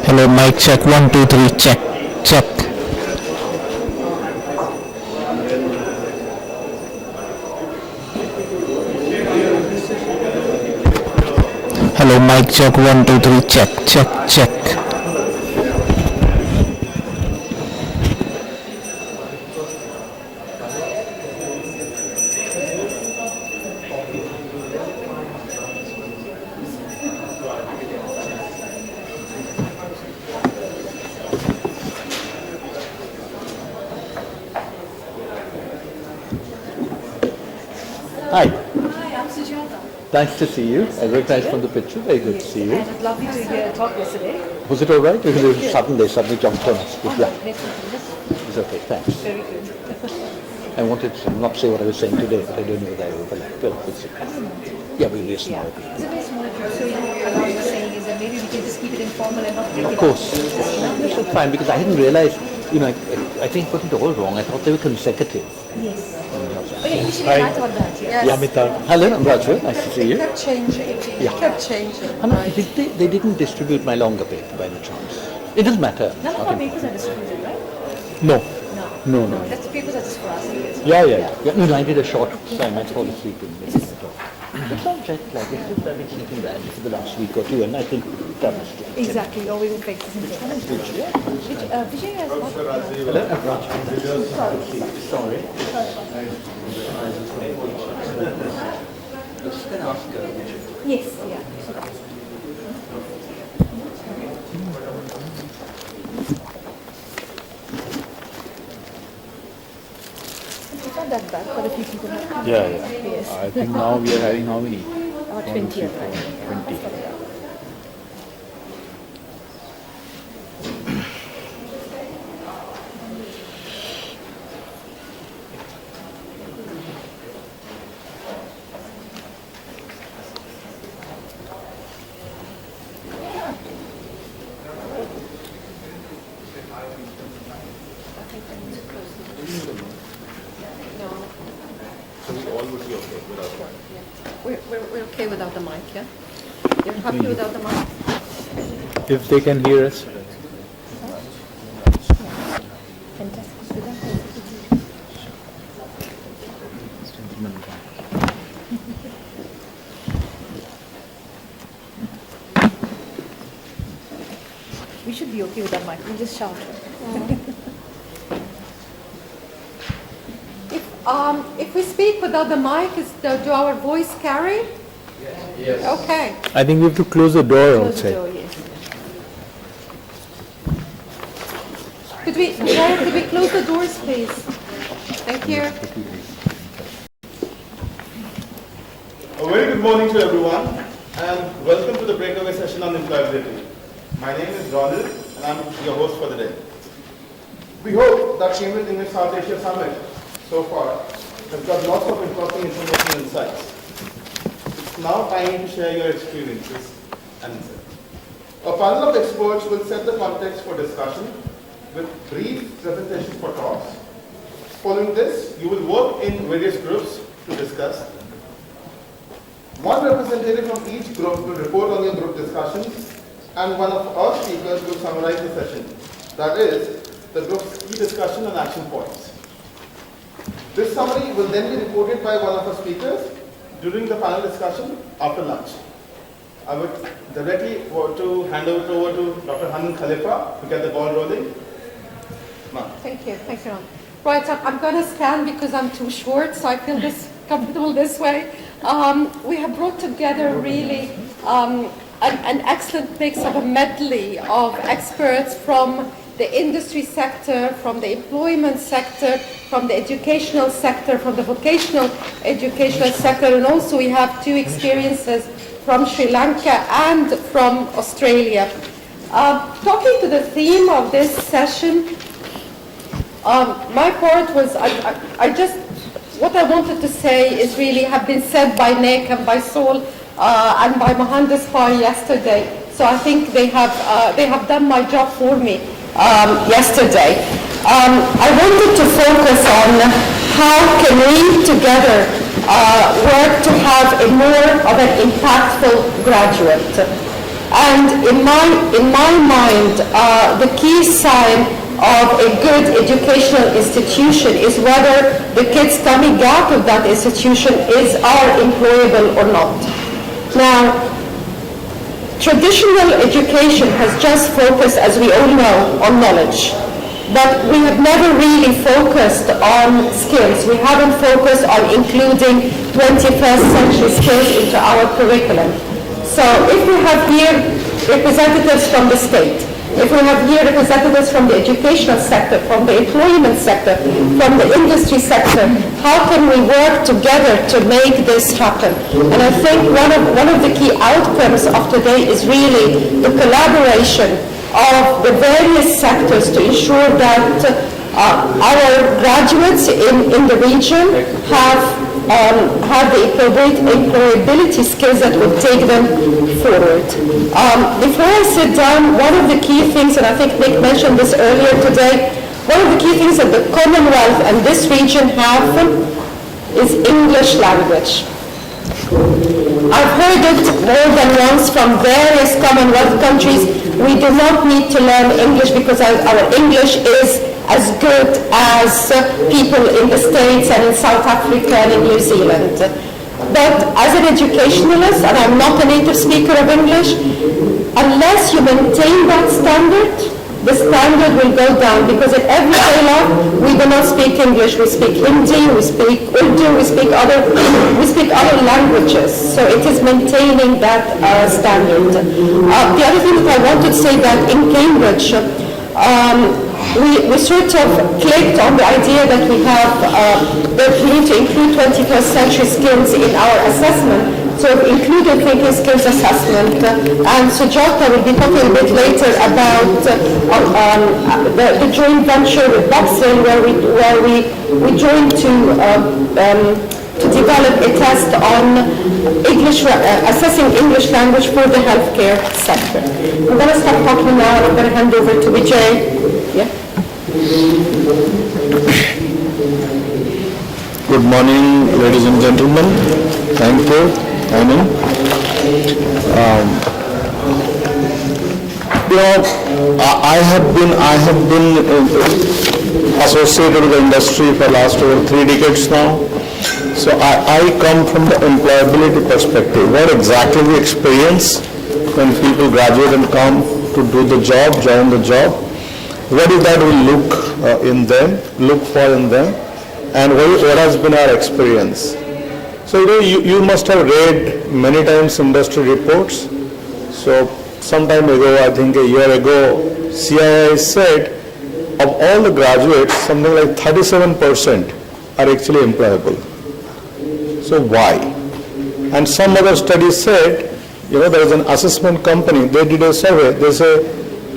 Hello, mic check, 1, 2, 3, check, check. Hello, mic check, 1, 2, 3, check, check, check. Hi, Hi, I'm Sujata. nice to see you. I recognize from the picture. Very good to see you. And it was lovely to hear a talk yesterday. Was it all right? Because it was sudden, they suddenly jumped on us. But yeah, Definitely. it's okay. Thanks. Very good. I wanted to not say what I was saying today, but I don't know whether I overlapped. Well, we'll see. Yeah, we'll listen. Yeah. It's a very small group, so what I was saying is that maybe we can just keep it informal and not break it Of course. That's fine, because I didn't realize, I think I got it all wrong. I thought they were consecutive. Yes. Oh, yeah, initially I thought that, yes. Hello, I'm Raju. Nice to see you. Kept changing. Yeah. It kept changing. They didn't distribute my longer paper by any chance. It doesn't matter. None of our papers are distributed, right? No. No. No. That's the papers are just for us, I guess. Yeah. No, I did a short time. I fall asleep in the middle. It's not jet lag. It's just I've been sleeping badly for the last week or two, and I think that was good. Exactly. Or we will fix this in there. Vijay has got... Hello, I'm Raj. Sorry. Just going to ask her. Yes, yeah. It's not that bad for a few people. Yeah. Yes. I think now we are having how many? About 20 or 20. We're okay without the mic, yeah? You're happy without the mic? If they can hear us. We should be okay with that mic. We'll just shout. If we speak without the mic, do our voice carry? Yes. Okay. I think we have to close the door Close the outside. door, yes. Could we close the doors, please? Thank you. A very good morning to everyone, and welcome to the breakaway session on employability. My name is Ronald, and I'm your host for the day. We hope that Cambridge English South Asia Summit so far has got lots of interesting information and insights. It's now time to share your experiences and insights. A panel of experts will set the context for discussion with brief presentations for talks. Following this, you will work in various groups to discuss. One representative from each group will report on your group discussions, and one of our speakers will summarize the session. That is, the group's key discussion and action points. This summary will then be reported by one of our speakers during the panel discussion after lunch. I would directly want to hand over to Dr. Hanan Khalifa to get the ball rolling. Thank you. Thank you, Ron. Right, I'm going to stand because I'm too short, so I feel comfortable this way. We have brought together really an excellent mix of a medley of experts from the industry sector, from the employment sector, from the educational sector, from the vocational educational sector, and also we have 2 experiences from Sri Lanka and from Australia. Talking to the theme of this session, my part was, what I wanted to say is really have been said by Nick and by Saul and by Mohandas Pai yesterday. So I think they have done my job for me yesterday. I wanted to focus on how can we together work to have a more of an impactful graduate. And in my mind, the key sign of a good educational institution is whether the kids coming out of that institution are employable or not. Now, traditional education has just focused, as we all know, on knowledge. But we have never really focused on skills. We haven't focused on including 21st century skills into our curriculum. So if we have here representatives from the state, if we have here representatives from the educational sector, from the employment sector, from the industry sector, how can we work together to make this happen? And I think one of the key outcomes of today is really the collaboration of the various sectors to ensure that our graduates in the region have the employability skills that will take them forward. Before I sit down, one of the key things, and I think Nick mentioned this earlier today, one of the key things that the Commonwealth and this region have is English language. I've heard it more than once from various Commonwealth countries. We do not need to learn English because our English is as good as people in the States and in South Africa and in New Zealand. But as an educationalist, and I'm not a native speaker of English, unless you maintain that standard, the standard will go down, because in everyday life we do not speak English. We speak Hindi, we speak Urdu, we speak other languages. So it is maintaining that standard. The other thing that I wanted to say that in Cambridge, we sort of clicked on the idea that we have that we need to include 21st century skills in our assessment. So we've included thinking skills assessment, and Sujata will be talking a bit later about the joint venture with Boxing, where we joined to develop a test on assessing English language for the healthcare sector. I'm going to stop talking now, and I'm going to hand over to Vijay. Yeah. Good morning, ladies and gentlemen. Thank you. Amen. I have been associated with the industry for last over 3 decades now. So I come from the employability perspective. What exactly we experience when people graduate and come to do the job, join the job? What is that we look for in them, and what has been our experience? So you must have read many times industry reports. So some time ago, I think a year ago, CII said of all the graduates, something like 37% are actually employable. So why? And some other studies said, there is an assessment company, they did a survey, they say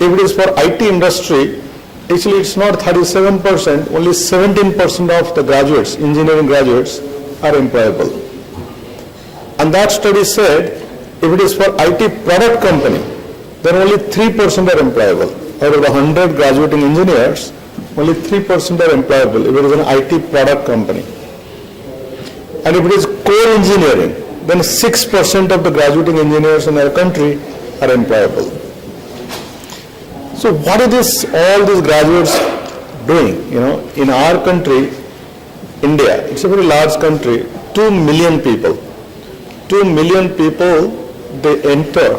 if it is for IT industry, actually it's not 37%, only 17% of the graduates, engineering graduates, are employable. And that study said, if it is for IT product company, then only 3% are employable. Out of the 100 graduating engineers, only 3% are employable if it is an IT product company. And if it is core engineering, then 6% of the graduating engineers in our country are employable. So what is all these graduates doing? In our country, India, it's a very large country, 2 million people. 2 million people, they enter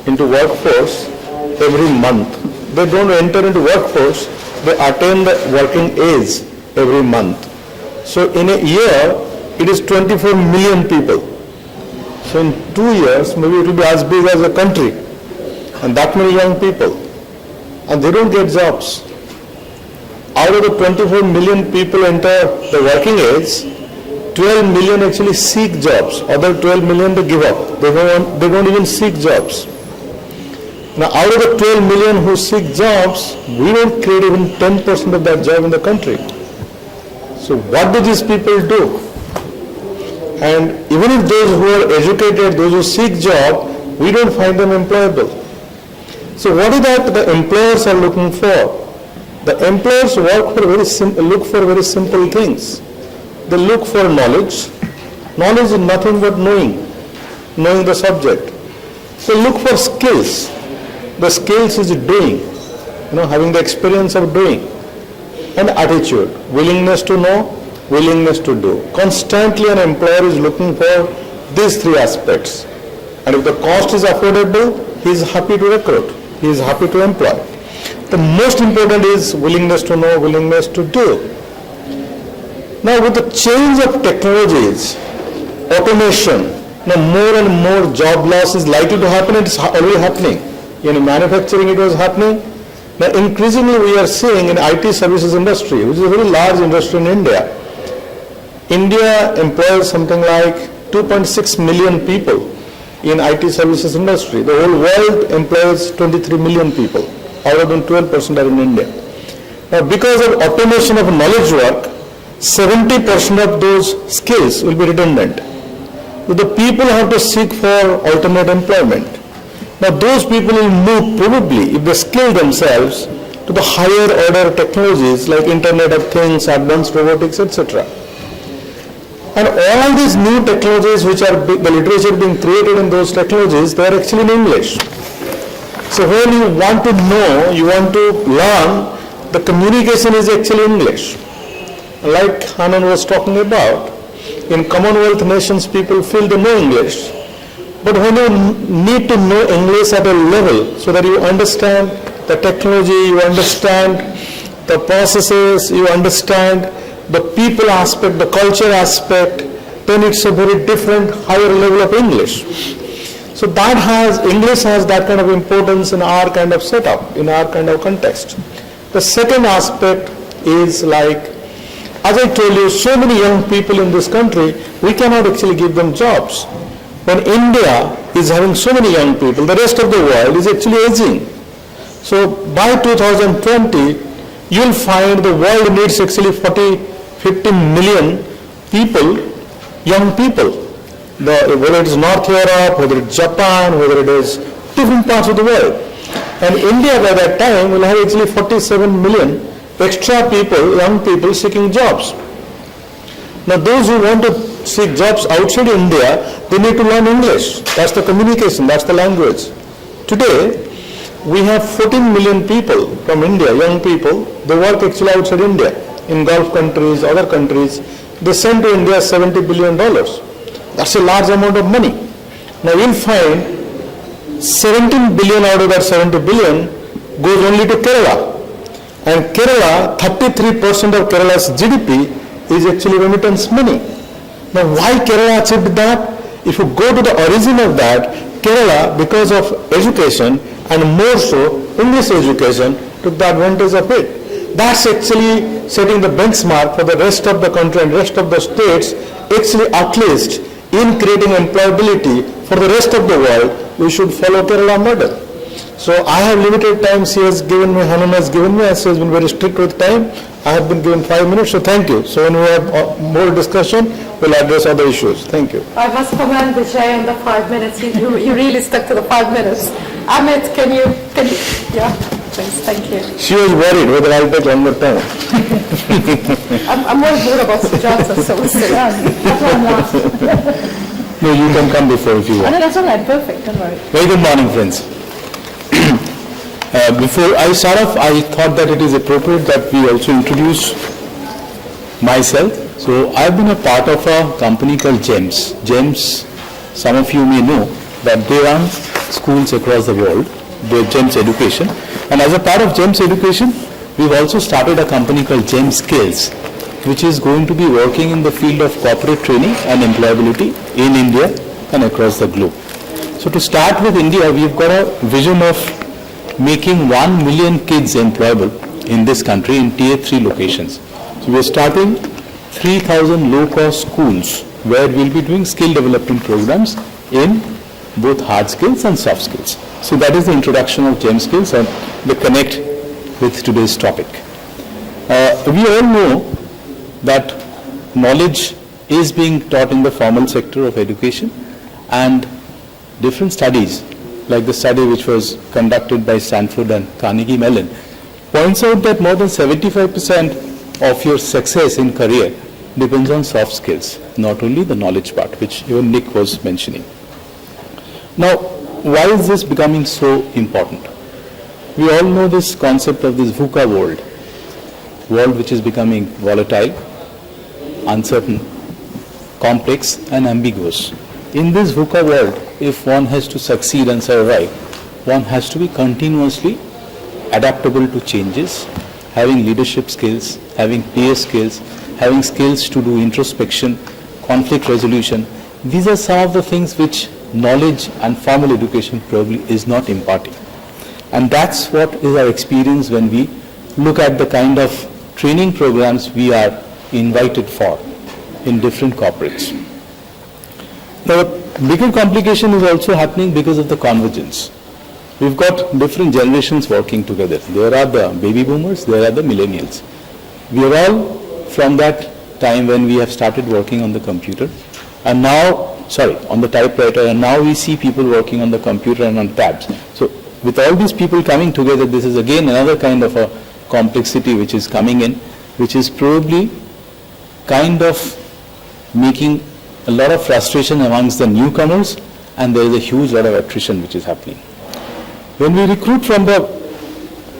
into workforce every month. They don't enter into workforce, they attain the working age every month. So in a year, it is 24 million people. So in 2 years, maybe it will be as big as a country, and that many young people. and they don't get jobs. Out of the 24 million people enter the working age, 12 million actually seek jobs. Other 12 million they give up. They don't even seek jobs. Now, out of the 12 million who seek jobs, we don't create even 10% of that job in the country. So what do these people do? And even if those who are educated, those who seek job, we don't find them employable. So what is that the employers are looking for? The employers look for very simple things. They look for knowledge. Knowledge is nothing but knowing the subject. They look for skills. The skills is doing, having the experience of doing. And attitude, willingness to know, willingness to do. Constantly an employer is looking for these three aspects. And if the cost is affordable, he is happy to recruit. He is happy to employ. The most important is willingness to know, willingness to do. Now with the change of technologies, automation, more and more job loss is likely to happen. It is already happening. In manufacturing it was happening. Now increasingly we are seeing in IT services industry, which is a very large industry in India. India employs something like 2.6 million people in IT services industry. The whole world employs 23 million people. Out of them 12% are in India. Now because of automation of knowledge work, 70% of those skills will be redundant. So the people have to seek for alternate employment. Now those people will move probably, if they skill themselves, to the higher order technologies like Internet of Things, advanced robotics, etc. And all these new technologies which are, the literature being created in those technologies, they are actually in English. So when you want to know, you want to learn, the communication is actually English. Like Anand was talking about, in Commonwealth nations people feel they know English. But when you need to know English at a level so that you understand the technology, you understand the processes, you understand the people aspect, the culture aspect, then it's a very different, higher level of English. So English has that kind of importance in our kind of setup, in our kind of context. The second aspect is like, as I told you, so many young people in this country, we cannot actually give them jobs. When India is having so many young people, the rest of the world is actually aging. So by 2020, you'll find the world needs actually 50 million people, young people. Whether it is North Europe, whether it is Japan, whether it is different parts of the world. And India by that time will have actually 47 million extra people, young people seeking jobs. Now those who want to seek jobs outside India, they need to learn English. That's the communication, that's the language. Today, we have 14 million people from India, young people, they work actually outside India, in Gulf countries, other countries. They send to India $70 billion. That's a large amount of money. Now you'll find 17 billion out of that 70 billion goes only to Kerala. And Kerala, 33% of Kerala's GDP is actually remittance money. Now why Kerala achieved that? If you go to the origin of that, Kerala, because of education and more so English education, took the advantage of it. That's actually setting the benchmark for the rest of the country and rest of the states, actually at least in creating employability for the rest of the world, we should follow Kerala model. So I have limited time she has given me, Hanan has given me, and she has been very strict with time. I have been given 5 minutes, so thank you. So when we have more discussion, we'll address other issues. Thank you. I must commend Vijay on the 5 minutes. You really stuck to the 5 minutes. Amit, can you, yeah, please, thank you. She was worried whether I'll take longer time. I'm more worried about Sujata, so we'll see. That's why I'm last. No, you can come before if you Oh, want. no, that's all right, perfect, don't worry. Very good morning, friends. Before I start off, I thought that it is appropriate that we also introduce myself. So I've been a part of a company called GEMS. GEMS, some of you may know that they run schools across the world, the GEMS Education. And as a part of GEMS Education, we've also started a company called GEMS Skills, which is going to be working in the field of corporate training and employability in India and across the globe. So to start with India, we've got a vision of making 1 million kids employable in this country in tier 3 locations. So we are starting 3,000 low-cost schools where we'll be doing skill development programs in both hard skills and soft skills. So that is the introduction of GEM skills and the connect with today's topic. We all know that knowledge is being taught in the formal sector of education, and different studies, like the study which was conducted by Stanford and Carnegie Mellon, points out that more than 75% of your success in career depends on soft skills, not only the knowledge part, which even Nick was mentioning. Now, why is this becoming so important? We all know this concept of this VUCA world which is becoming volatile, uncertain, complex and ambiguous. In this VUCA world, if one has to succeed and survive, one has to be continuously adaptable to changes, having leadership skills, having peer skills, having skills to do introspection, conflict resolution. These are some of the things which knowledge and formal education probably is not imparting. And that's what is our experience when we look at the kind of training programs we are invited for in different corporates. Now, a bigger complication is also happening because of the convergence. We've got different generations working together. There are the baby boomers, there are the millennials. We are all from that time when we have started working on the computer, and now, on the typewriter, and now we see people working on the computer and on tabs. So with all these people coming together, this is again another kind of a complexity which is coming in, which is probably kind of making a lot of frustration amongst the newcomers, and there is a huge lot of attrition which is happening. When we recruit from the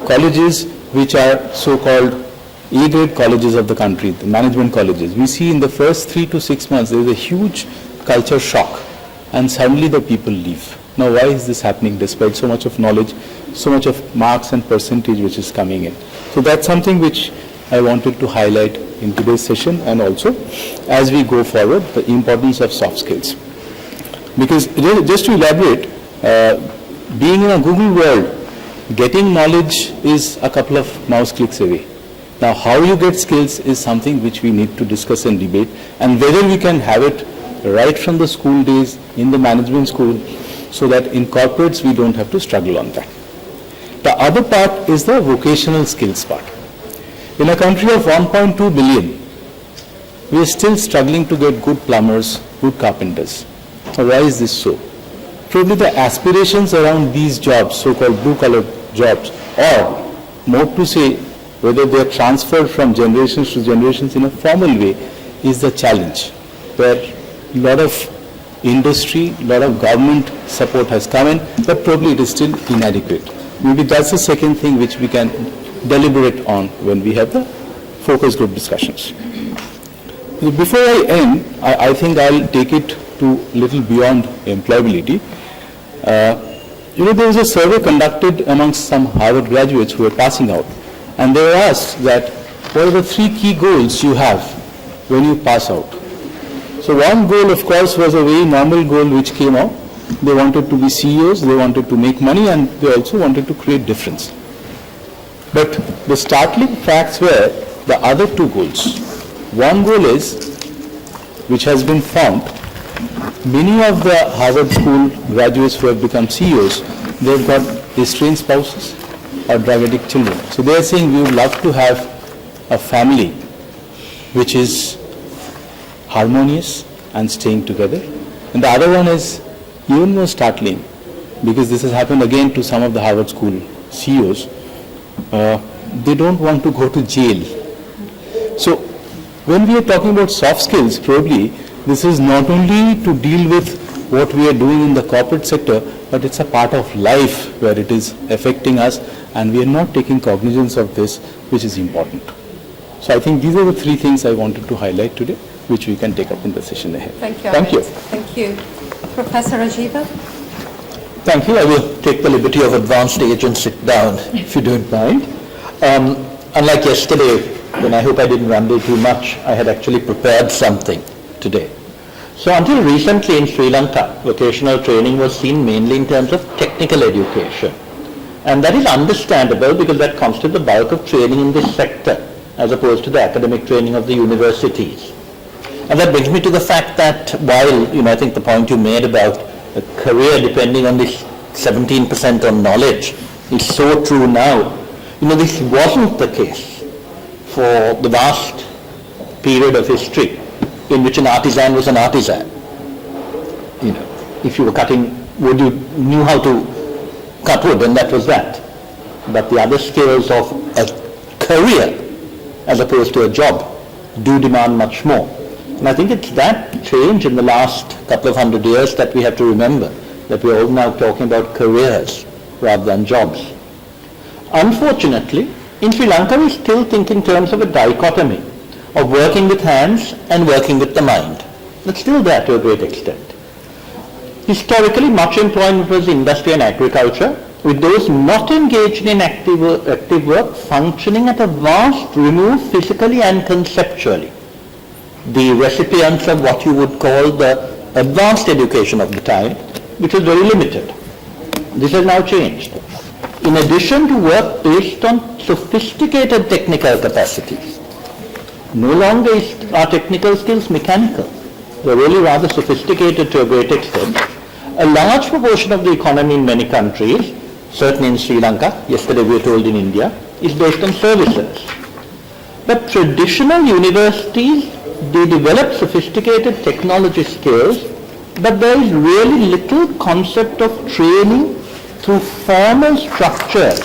colleges which are so-called A-grade colleges of the country, the management colleges, we see in the first 3 to 6 months there is a huge culture shock, and suddenly the people leave. Now, why is this happening despite so much of knowledge, so much of marks and percentage which is coming in? So that's something which I wanted to highlight in today's session, and also as we go forward, the importance of soft skills. Because just to elaborate, being in a Google world, getting knowledge is a couple of mouse clicks away. Now, how you get skills is something which we need to discuss and debate, and whether we can have it right from the school days in the management school, so that in corporates we don't have to struggle on that. The other part is the vocational skills part. In a country of 1.2 billion, we are still struggling to get good plumbers, good carpenters. So why is this so? Probably the aspirations around these jobs, so-called blue-collar jobs, or more to say, whether they are transferred from generations to generations in a formal way, is the challenge, where a lot of industry, a lot of government support has come in, but probably it is still inadequate. Maybe that's the second thing which we can deliberate on when we have the focus group discussions. Before I end, I think I'll take it to a little beyond employability. There was a survey conducted amongst some Harvard graduates who were passing out, and they were asked that what are the 3 key goals you have when you pass out? So one goal, of course, was a very normal goal which came out. They wanted to be CEOs, they wanted to make money, and they also wanted to create difference. But the startling facts were the other 2 goals. One goal is, which has been found, many of the Harvard School graduates who have become CEOs, they've got estranged spouses or drug addict children. So they are saying we would love to have a family which is harmonious and staying together. And the other one is even more startling, because this has happened again to some of the Harvard School CEOs. They don't want to go to jail. So when we are talking about soft skills, probably this is not only to deal with what we are doing in the corporate sector, but it's a part of life where it is affecting us, and we are not taking cognizance of this, which is important. So I think these are the 3 things I wanted to highlight today, which we can take up in the session ahead. Thank you. Thank you. Thank you. Professor Rajiva? Thank you. I will take the liberty of advanced age and sit down, if you don't mind. Unlike yesterday, when I hope I didn't ramble too much, I had actually prepared something today. So until recently in Sri Lanka, vocational training was seen mainly in terms of technical education. And that is understandable because that constitutes the bulk of training in this sector as opposed to the academic training of the universities. And that brings me to the fact that while, I think the point you made about a career depending on this 17% on knowledge is so true now, this wasn't the case for the vast period of history in which an artisan was an artisan. If you were cutting wood, you knew how to cut wood, and that was that. But the other skills of a career as opposed to a job do demand much more. And I think it's that change in the last couple of 100 years that we have to remember, that we're all now talking about careers rather than jobs. Unfortunately, in Sri Lanka we still think in terms of a dichotomy of working with hands and working with the mind. It's still there to a great extent. Historically, much employment was industry and agriculture, with those not engaged in active work functioning at a vast remove physically and conceptually. The recipients of what you would call the advanced education of the time, which was very limited. This has now changed. In addition to work based on sophisticated technical capacities, no longer is our technical skills mechanical. They're really rather sophisticated to a great extent. A large proportion of the economy in many countries, certainly in Sri Lanka, yesterday we were told in India, is based on services. But traditional universities, they develop sophisticated technology skills, but there is really little concept of training through formal structures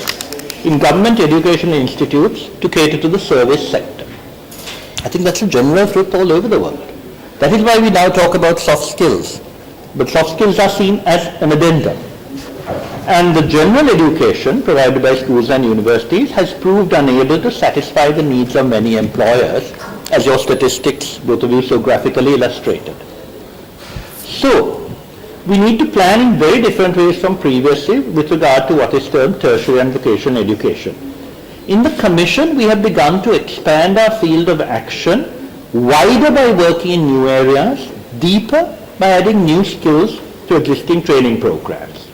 in government education institutes to cater to the service sector. I think that's a general truth all over the world. That is why we now talk about soft skills. But soft skills are seen as an addendum. And the general education provided by schools and universities has proved unable to satisfy the needs of many employers, as your statistics, both of you, so graphically illustrated. So, we need to plan in very different ways from previously with regard to what is termed tertiary and vocational education. In the Commission, we have begun to expand our field of action wider by working in new areas, deeper by adding new skills to existing training programs.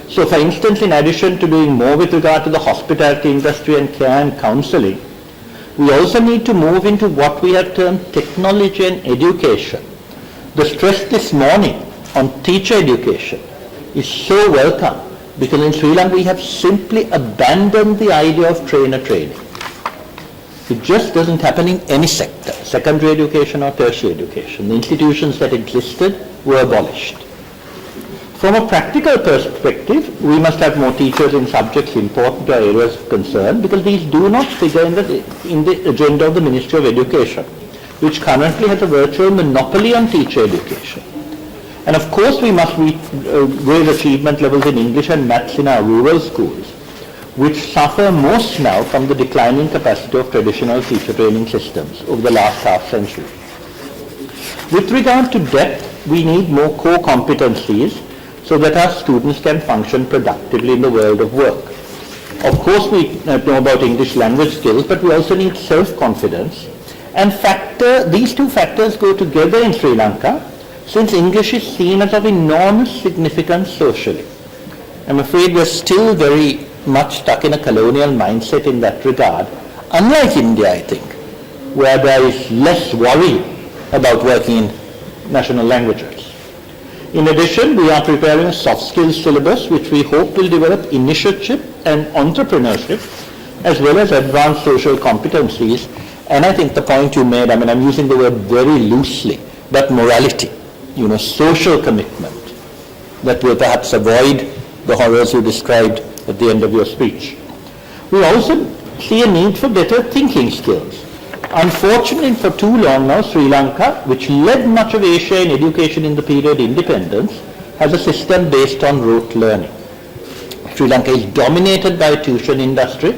So for instance, in addition to doing more with regard to the hospitality industry and care and counseling, we also need to move into what we have termed technology and education. The stress this morning on teacher education is so welcome because in Sri Lanka we have simply abandoned the idea of trainer training. It just doesn't happen in any sector, secondary education or tertiary education. The institutions that existed were abolished. From a practical perspective, we must have more teachers in subjects important to our areas of concern because these do not figure in the agenda of the Ministry of Education, which currently has a virtual monopoly on teacher education. And of course we must raise achievement levels in English and maths in our rural schools, which suffer most now from the declining capacity of traditional teacher training systems over the last half century. With regard to depth, we need more core competencies so that our students can function productively in the world of work. Of course we know about English language skills, but we also need self-confidence. And these two factors go together in Sri Lanka, since English is seen as of enormous significance socially. I'm afraid we're still very much stuck in a colonial mindset in that regard, unlike India, I think, where there is less worry about working in national languages. In addition, we are preparing a soft skills syllabus which we hope will develop initiative and entrepreneurship as well as advanced social competencies. And I think the point you made, I'm using the word very loosely, but morality, social commitment that will perhaps avoid the horrors you described at the end of your speech. We also see a need for better thinking skills. Unfortunately, for too long now, Sri Lanka, which led much of Asia in education in the period independence, has a system based on rote learning. Sri Lanka is dominated by a tuition industry.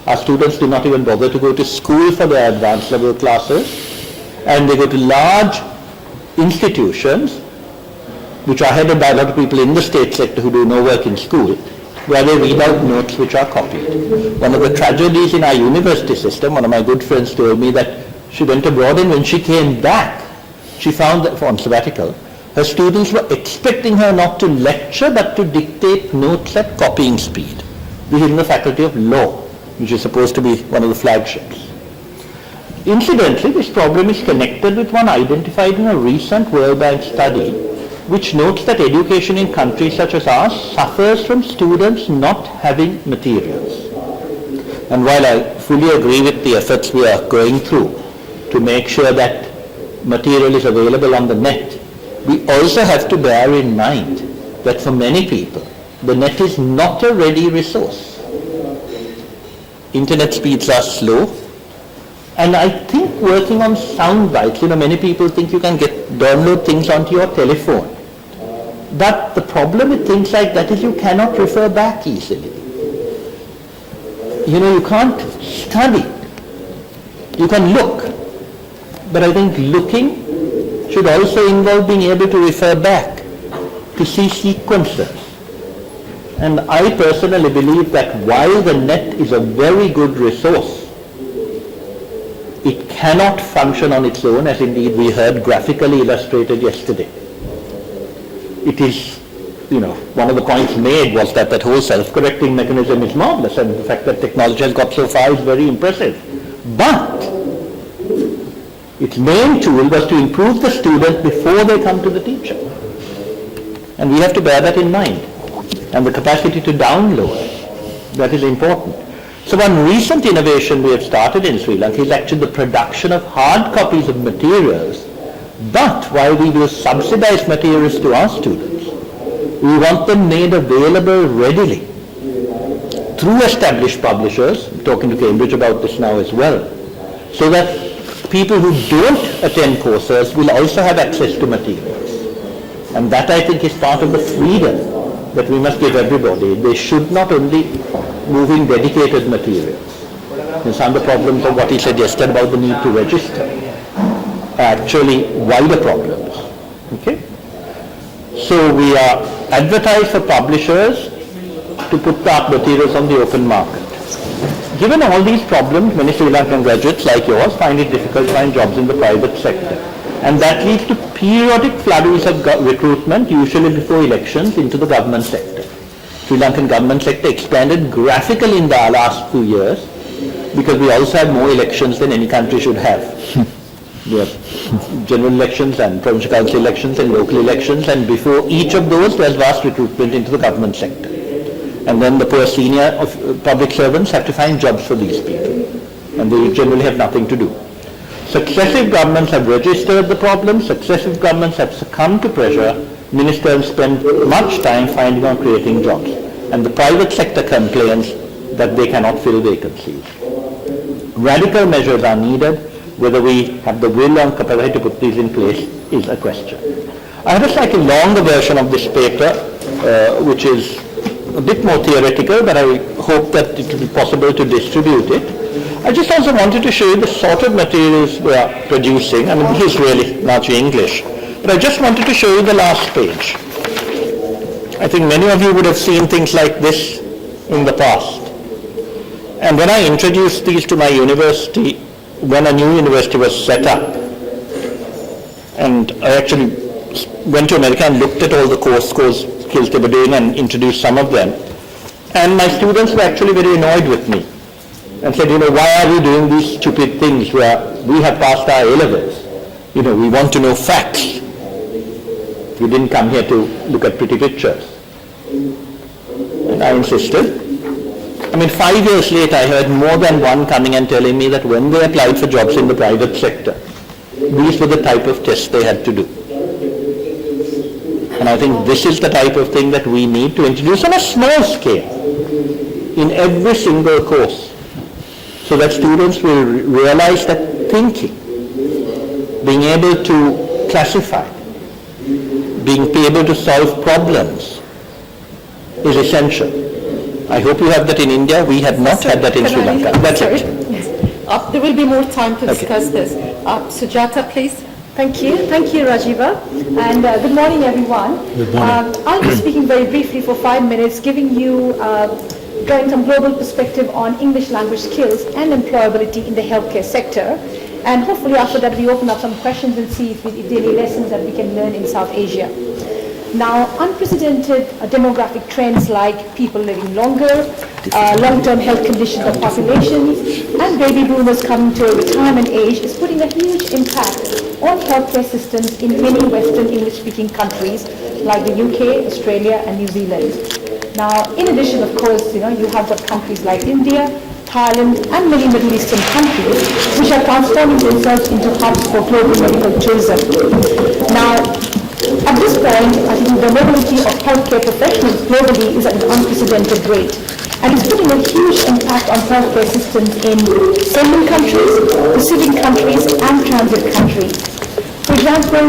Our students do not even bother to go to school for their advanced level classes, and they go to large institutions, which are headed by a lot of people in the state sector who do no work in school, where they read out notes which are copied. One of the tragedies in our university system, one of my good friends told me that she went abroad and when she came back, she found that on sabbatical, her students were expecting her not to lecture but to dictate notes at copying speed. This is in the Faculty of Law, which is supposed to be one of the flagships. Incidentally, this problem is connected with one identified in a recent World Bank study, which notes that education in countries such as ours suffers from students not having materials. And while I fully agree with the efforts we are going through to make sure that material is available on the net, we also have to bear in mind that for many people, the net is not a ready resource. Internet speeds are slow, and I think working on sound bites, many people think you can download things onto your telephone. But the problem with things like that is you cannot refer back easily. You can't study. You can look. But I think looking should also involve being able to refer back, to see sequences. And I personally believe that while the net is a very good resource, it cannot function on its own, as indeed we heard graphically illustrated yesterday. It is, one of the points made was that whole self-correcting mechanism is marvelous, and the fact that technology has got so far is very impressive. But its main tool was to improve the student before they come to the teacher. And we have to bear that in mind. And the capacity to download, that is important. So one recent innovation we have started in Sri Lanka is actually the production of hard copies of materials. But while we will subsidize materials to our students, we want them made available readily through established publishers. I'm talking to Cambridge about this now as well, so that people who don't attend courses will also have access to materials. And that, I think, is part of the freedom that we must give everybody. They should not only move in dedicated materials. And some of the problems of what he said yesterday about the need to register are actually wider problems. Okay? So we are advertised for publishers to put the materials on the open market. Given all these problems, many Sri Lankan graduates like yours find it difficult to find jobs in the private sector. And that leads to periodic flurries of recruitment, usually before elections, into the government sector. Sri Lankan government sector expanded graphically in the last few years because we also have more elections than any country should have. We have general elections and provincial council elections and local elections, and before each of those there's vast recruitment into the government sector. And then the poor senior public servants have to find jobs for these people, and they generally have nothing to do. Successive governments have registered the problem, successive governments have succumbed to pressure, ministers spend much time finding or creating jobs, and the private sector complains that they cannot fill vacancies. Radical measures are needed. Whether we have the will and capacity to put these in place is a question. I have a slightly longer version of this paper, which is a bit more theoretical, but I hope that it will be possible to distribute it. I just also wanted to show you the sort of materials we are producing. I mean, this is really largely English, but I just wanted to show you the last page. I think many of you would have seen things like this in the past. And when I introduced these to my university, when a new university was set up, and I actually went to America and looked at all the course skills they were doing and introduced some of them, and my students were actually very annoyed with me and said, why are we doing these stupid things where we have passed our A-levels? We want to know facts. We didn't come here to look at pretty pictures. And I insisted. 5 years later, I heard more than one coming and telling me that when they applied for jobs in the private sector, these were the type of tests they had to do. And I think this is the type of thing that we need to introduce on a small scale in every single course, so that students will realize that thinking, being able to classify, being able to solve problems is essential. I hope you have that in India. We have not had that in Sri Lanka. That's it. Yes. There will be more time to discuss this. Sujata, please. Thank you, Rajiva, and good morning, everyone. Good morning. I'll be speaking very briefly for 5 minutes, giving you drawing some global perspective on English language skills and employability in the healthcare sector. And hopefully after that we open up some questions and see if there are any lessons that we can learn in South Asia. Now, unprecedented demographic trends like people living longer, long-term health conditions of populations, and baby boomers coming to a retirement age is putting a huge impact on healthcare systems in many Western English-speaking countries like the UK, Australia, and New Zealand. Now, in addition, of course, you have got countries like India, Thailand, and many Middle Eastern countries which are transforming themselves into hubs for global medical tourism. Now, at this point, I think the mobility of healthcare professionals globally is at an unprecedented rate, and it's putting a huge impact on healthcare systems in sending countries, receiving countries, and transit countries. For example,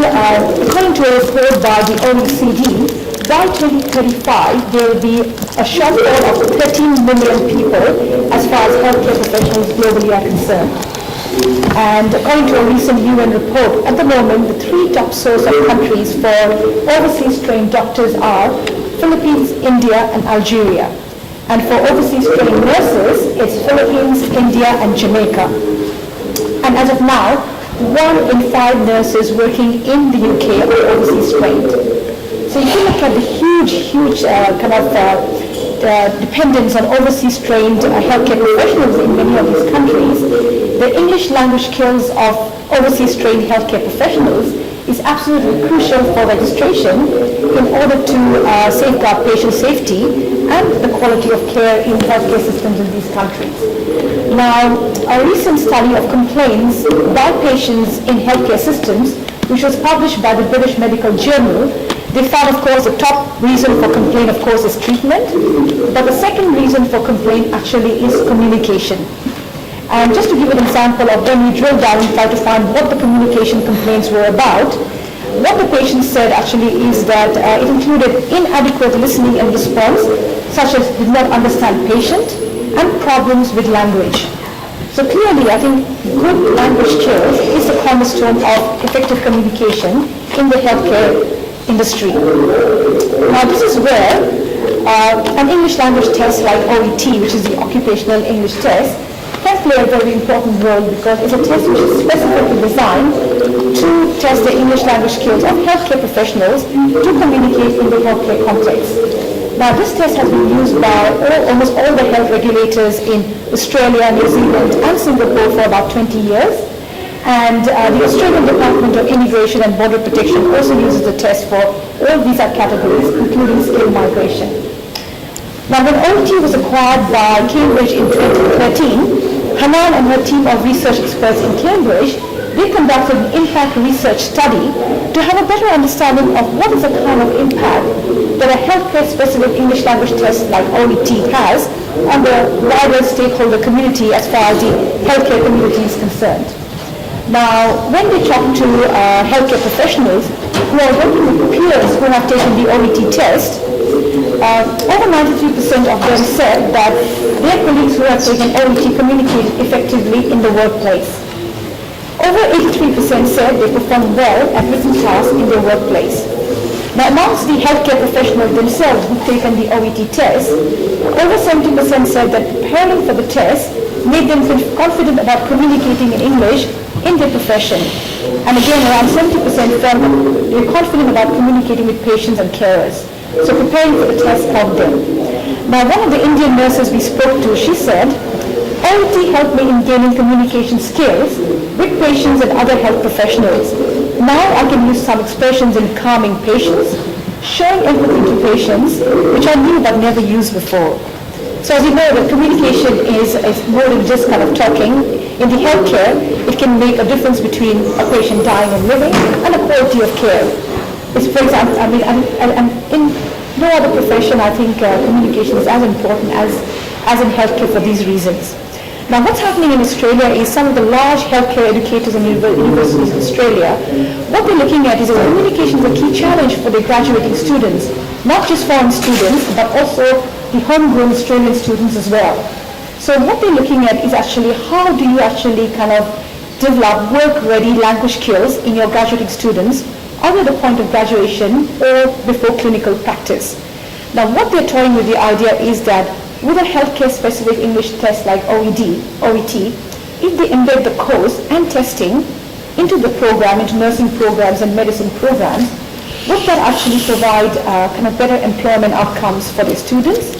according to a report by the OECD, by 2035, there will be a shortfall of 13 million people as far as healthcare professionals globally are concerned. And according to a recent UN report, at the moment, the three top source of countries for overseas trained doctors are Philippines, India, and Algeria. And for overseas trained nurses, it's Philippines, India, and Jamaica. And as of now, 1 in 5 nurses working in the UK are overseas trained. So if you look at the huge dependence on overseas trained healthcare professionals in many of these countries, the English language skills of overseas trained healthcare professionals is absolutely crucial for registration in order to safeguard patient safety and the quality of care in healthcare systems in these countries. Now, a recent study of complaints by patients in healthcare systems, which was published by the British Medical Journal, they found, of course, the top reason for complaint, of course, is treatment, but the second reason for complaint actually is communication. And just to give an example of when we drill down and try to find what the communication complaints were about, what the patient said actually is that it included inadequate listening and response, such as did not understand patient, and problems with language. So clearly, I think good language skills is the cornerstone of effective communication in the healthcare industry. Now, this is where an English language test like OET, which is the Occupational English Test, can play a very important role because it's a test which is specifically designed to test the English language skills of healthcare professionals to communicate in the healthcare context. Now, this test has been used by almost all the health regulators in Australia, New Zealand, and Singapore for about 20 years. And the Australian Department of Immigration and Border Protection also uses the test for all visa categories, including skill migration. Now, when OET was acquired by Cambridge in 2013, Hanan and her team of research experts in Cambridge, they conducted an impact research study to have a better understanding of what is the kind of impact that a healthcare-specific English language test like OET has on the wider stakeholder community as far as the healthcare community is concerned. Now, when we talk to healthcare professionals who are working with peers who have taken the OET test, over 93% of them said that their colleagues who have taken OET communicate effectively in the workplace. Over 83% said they performed well at written tasks in their workplace. Now, amongst the healthcare professionals themselves who've taken the OET test, over 70% said that preparing for the test made them confident about communicating in English in their profession. And again, around 70% felt they were confident about communicating with patients and carers. So preparing for the test helped them. Now, one of the Indian nurses we spoke to, she said, OET helped me in gaining communication skills with patients and other health professionals. Now I can use some expressions in calming patients, showing empathy to patients, which I knew but never used before. So as you know, the communication is more than just kind of talking. In the healthcare, it can make a difference between a patient dying and living and a quality of care. It's, for example, I mean, and in no other profession, I think communication is as important as in healthcare for these reasons. Now, what's happening in Australia is some of the large healthcare educators and universities in Australia, what they're looking at is that communication is a key challenge for their graduating students, not just foreign students, but also the homegrown Australian students as well. So what they're looking at is actually how do you actually kind of develop work-ready language skills in your graduating students either at the point of graduation or before clinical practice. Now, what they're toying with the idea is that with a healthcare-specific English test like OET, if they embed the course and testing into the program, into nursing programs and medicine programs, would that actually provide kind of better employment outcomes for the students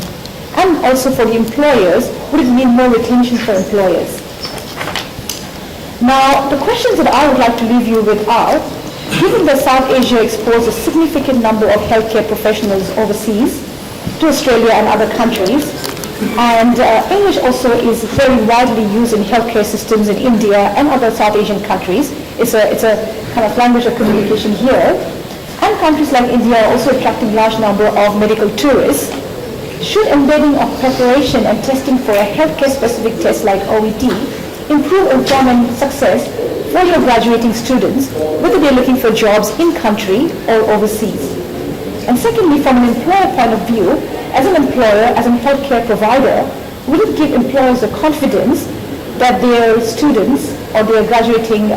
and also for the employers? Would it mean more retention for employers? Now, the questions that I would like to leave you with are, given that South Asia exports a significant number of healthcare professionals overseas to Australia and other countries, and English also is very widely used in healthcare systems in India and other South Asian countries. It's a kind of language of communication here. And countries like India are also attracting large number of medical tourists. Should embedding of preparation and testing for a healthcare-specific test like OET improve employment success for your graduating students, whether they're looking for jobs in country or overseas? And secondly, from an employer point of view, as an employer, as a healthcare provider, will it give employers the confidence that their students or their graduating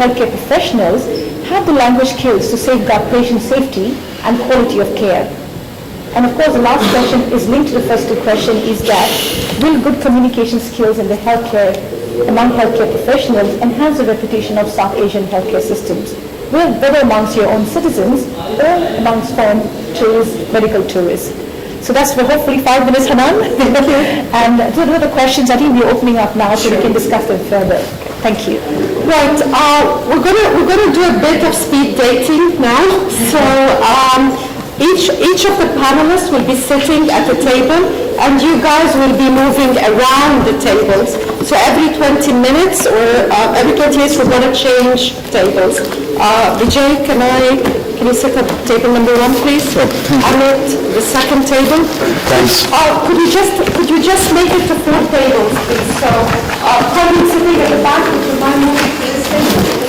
healthcare professionals have the language skills to safeguard patient safety and quality of care? And of course, the last question is linked to the first two questions, is that will good communication skills in the healthcare, among healthcare professionals, enhance the reputation of South Asian healthcare systems, whether amongst your own citizens or amongst foreign tourists, medical tourists? So that's for hopefully 5 minutes, Hanan. And to the other questions, I think we're opening up now so we can discuss them further. Thank you. Right, we're gonna do a bit of speed dating now. So each of the panelists will be sitting at a table, and you guys will be moving around the tables. So every 20 minutes or every 20 minutes, we're gonna change tables. Vijay, can you sit at table number 1, please? Sure. Amit, the second table. Thanks. Could you just make it to 4 tables, please? So, colleagues sitting at the back, would you mind moving to this table?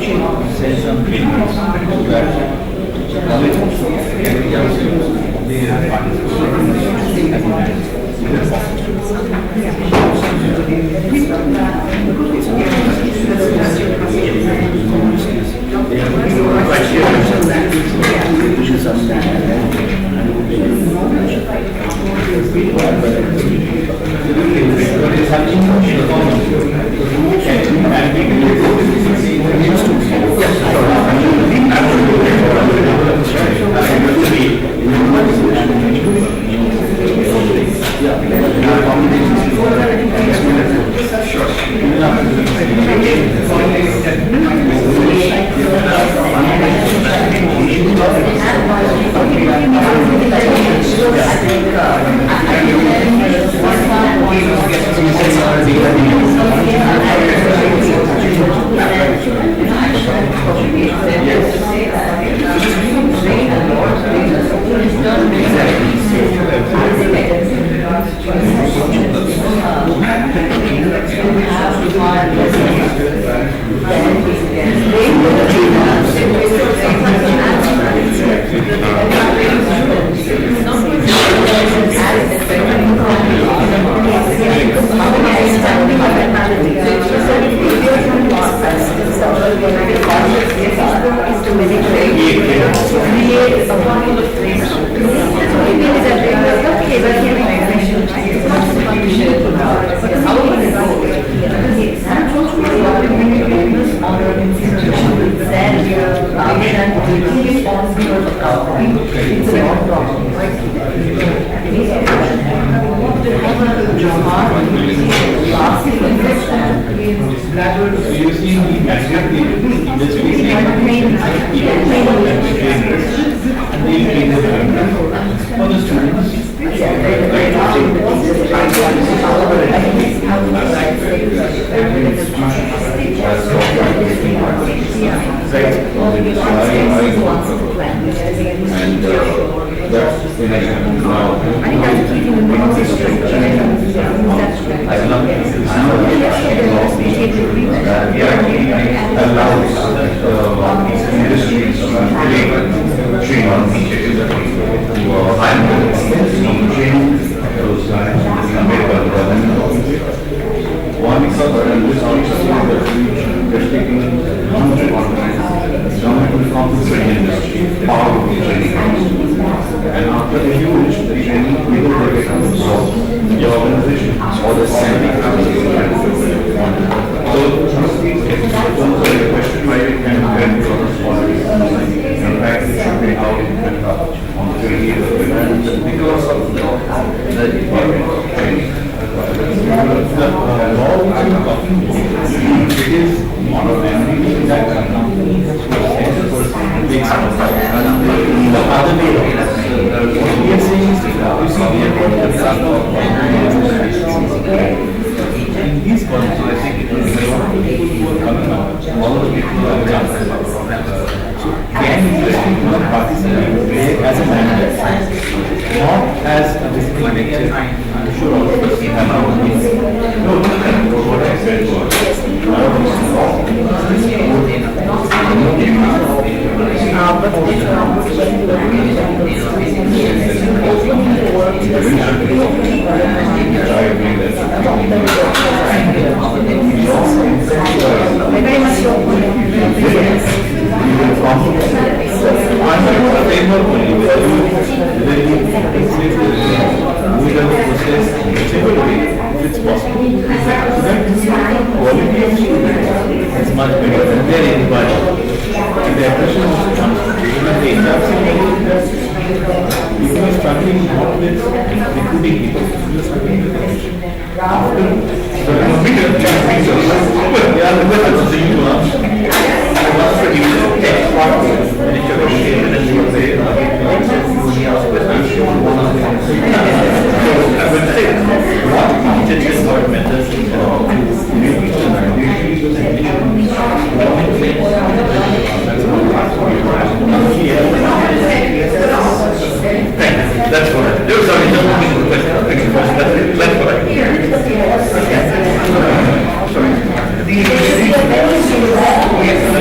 send some trainings so that colleges can be also their participation.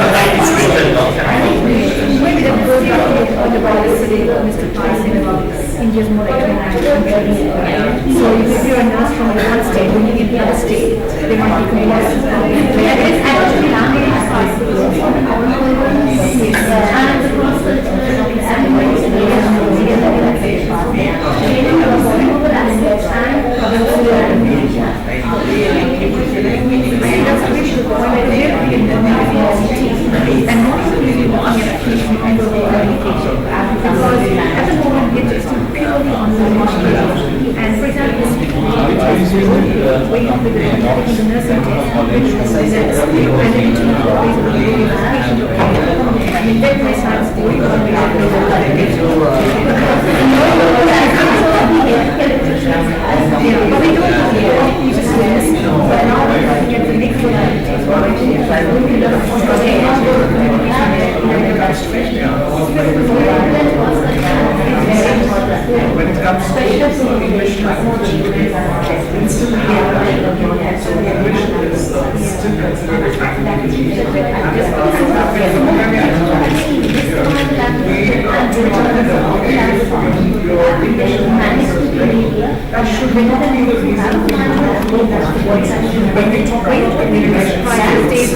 Sorry. yesterday, Mr. Pai said about India's more international country. So if you're a nurse from one state, when you get the other state, they might be competitive. And not only looking at education and education, because at the moment it is purely on the and for example, when you taking the nursing test, and then you always I mean, very science theory, but we have no but we don't have the but now we get the next one. When it comes to English language, we still have so English is still considered a language. That should be not only the reason when we talk about English, this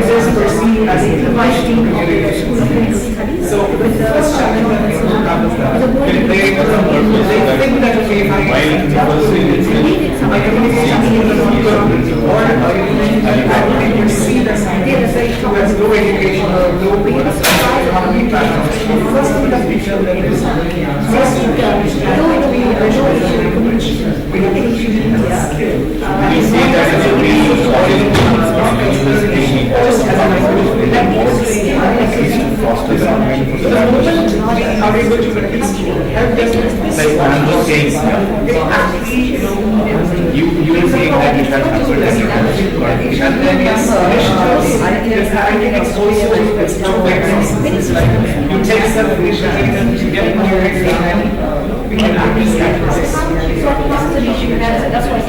is perceived as a dividing of the school of clinical studies. So the first challenge that we have is that they think that okay, my communication skills are not good, or I perceive as who has low education or low economic background. The first thing that we tell them is first we say that as a real are able to help them like I'm just saying you are saying that it has happened and then yes, I can expose you you take some initiative to get into your exam and we can understand this. That's why I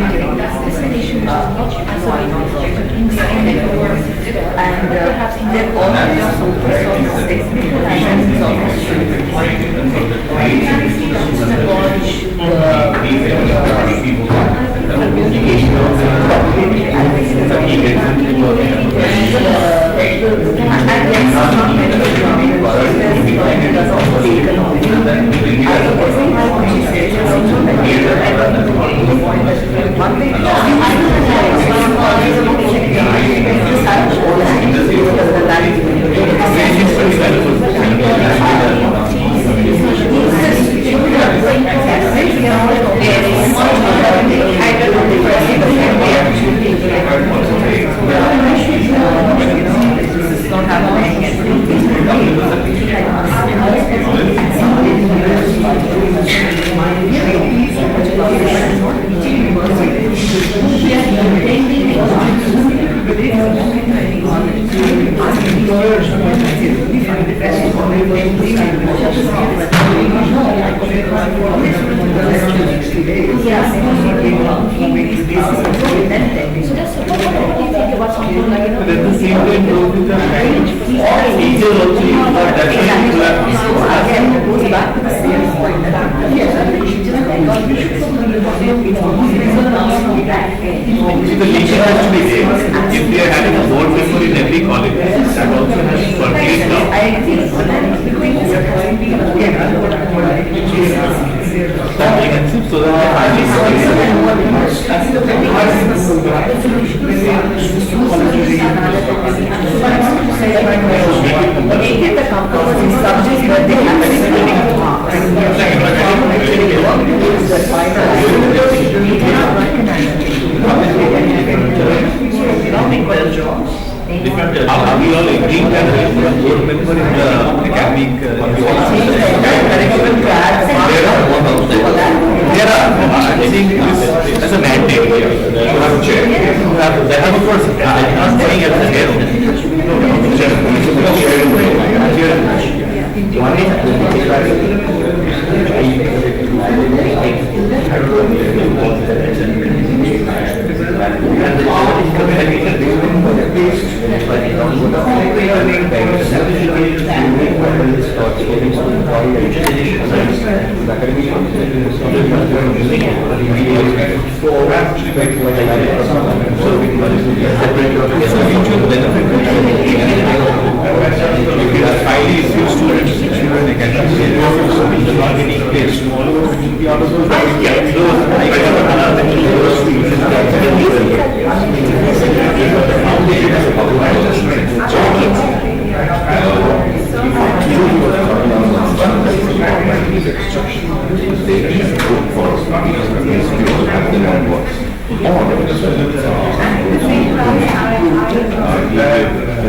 think that's an issue which is not isolated in India and in the world. And perhaps India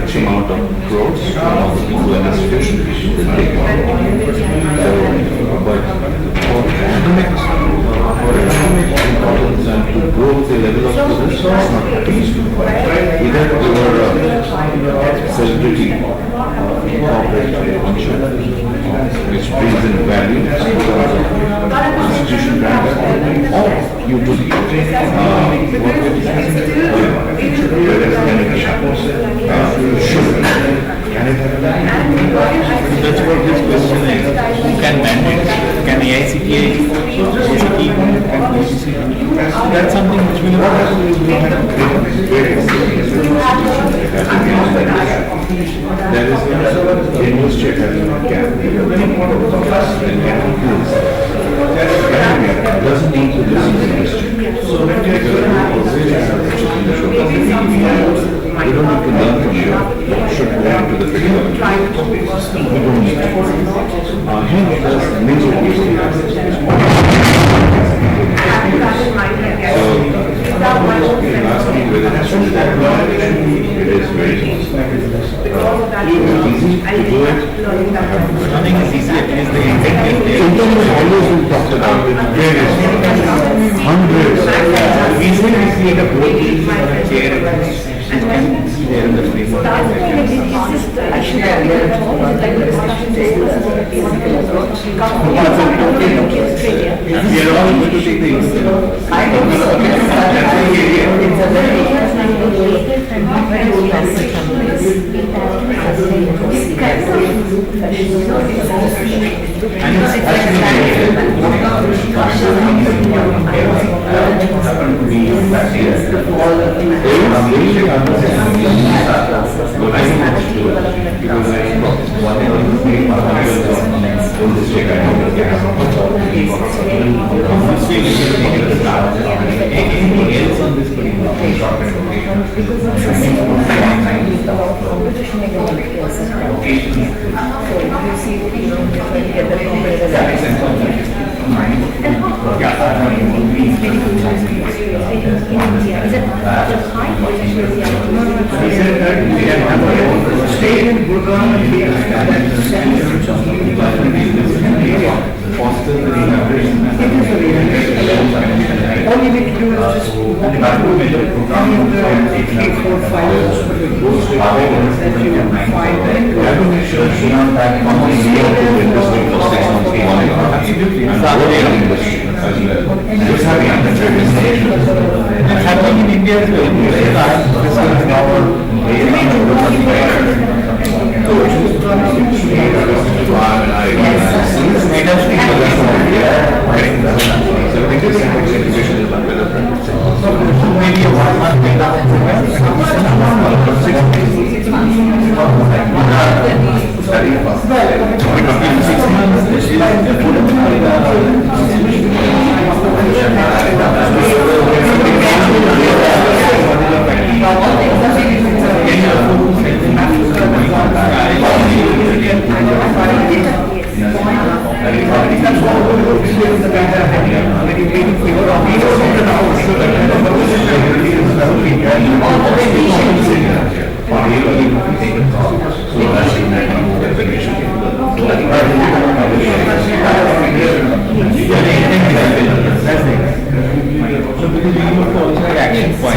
X amount of crores to an institution will take on. But for academic importance and to grow the level of this, it's not easy. Either you are a celebrity corporate function which brings in value as institution brand, or you do That's what this question is. Who can mandate? Can AICTI, OCT, that's something which will not happen. There is a university having a gap. Doesn't need to listen to the history. So we don't need to learn from you what should go into the curriculum. We don't need to. Hence, there's major issue. So, asking whether it should be it is very easy to do it. Nothing is easy, at least the intent is there. Internet has always been talked about with various hundreds. Easily we create a board, a chair, and can see there in the framework. We are all going to take the initiative. All you need to do is just any of the 3-4 files that you find It's happening in India as well. Maybe a 1 month action point.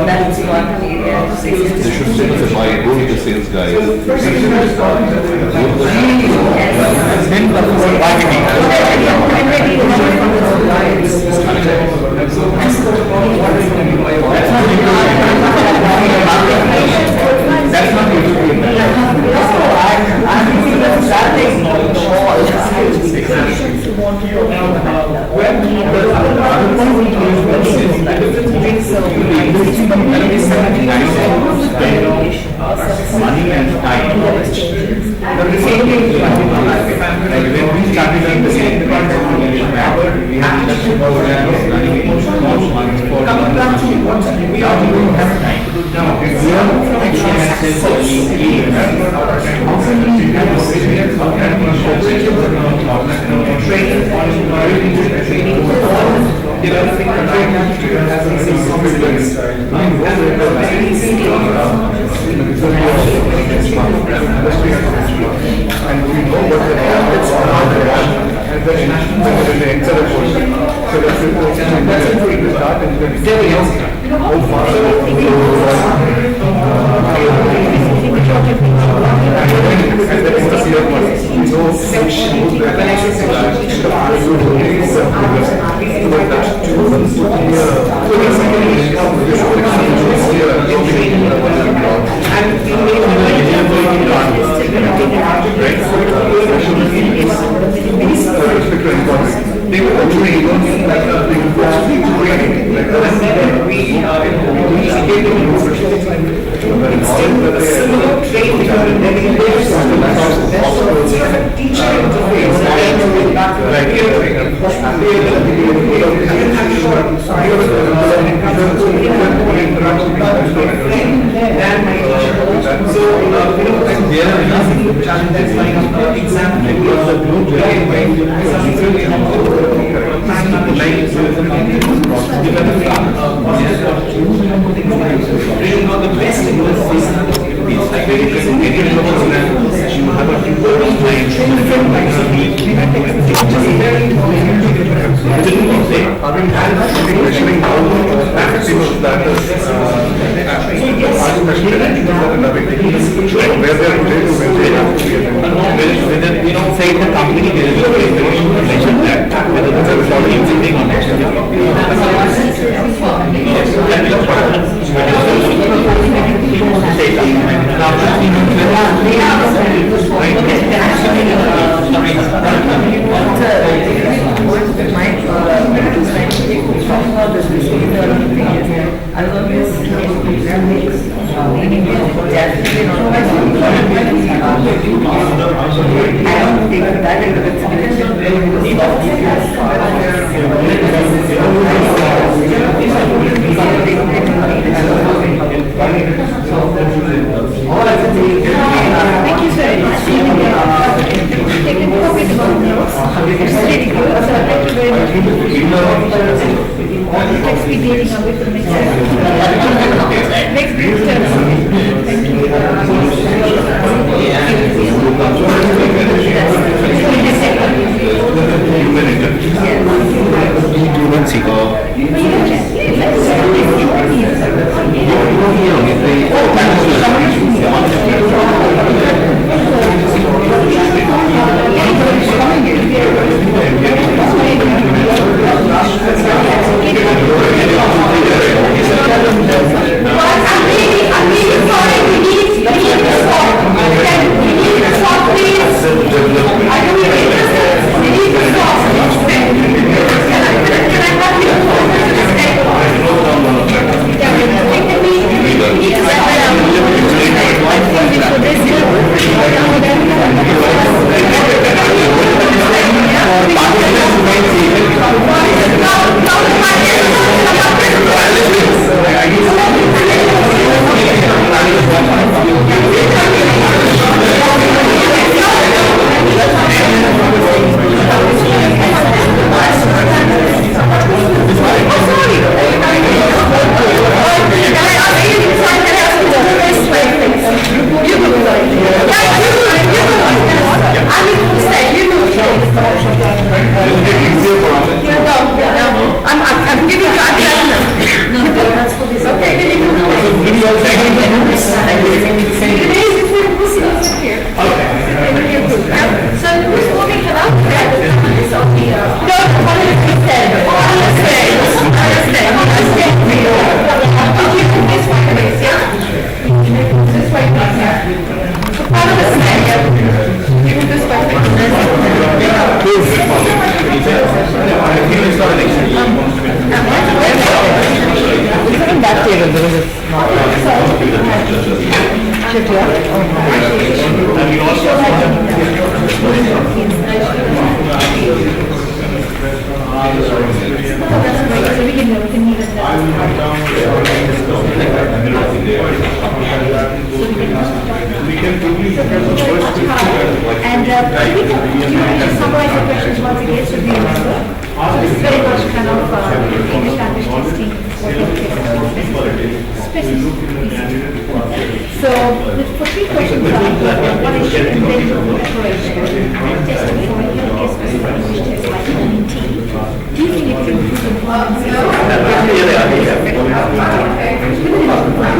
That's They should say, go to the sales guy. Money and time. The same way, like when we started on the same project, we had industrial programs running most months for we are doing have time. Now, if we are from experiences or how can we have a experience of training developing the right and we know what the benefits are and the national benefit and the excellent portion. So that's it. That's it. We start and then how far and then it's the year one. We know section, the connection section, they were actually like they were training like and then we gave them similar training teacher interface so there are enough challenges like exam papers, the group bringing out the best in this like very presentation you have a important time different types of meat which is very questioning how maximum that is where they are today to where they have to be whether say the company there is a mention that whether it's a using or not Thank you very much. Let's be dealing with the next group. Thank you. I'm giving you a And we can summarize the questions once again so we remember. So this is very much kind of English language testing for specific. So for 3 questions, what is your invention operation testing for a healthcare specific English test like ET? Do you think it can improve performance? The second one was very much related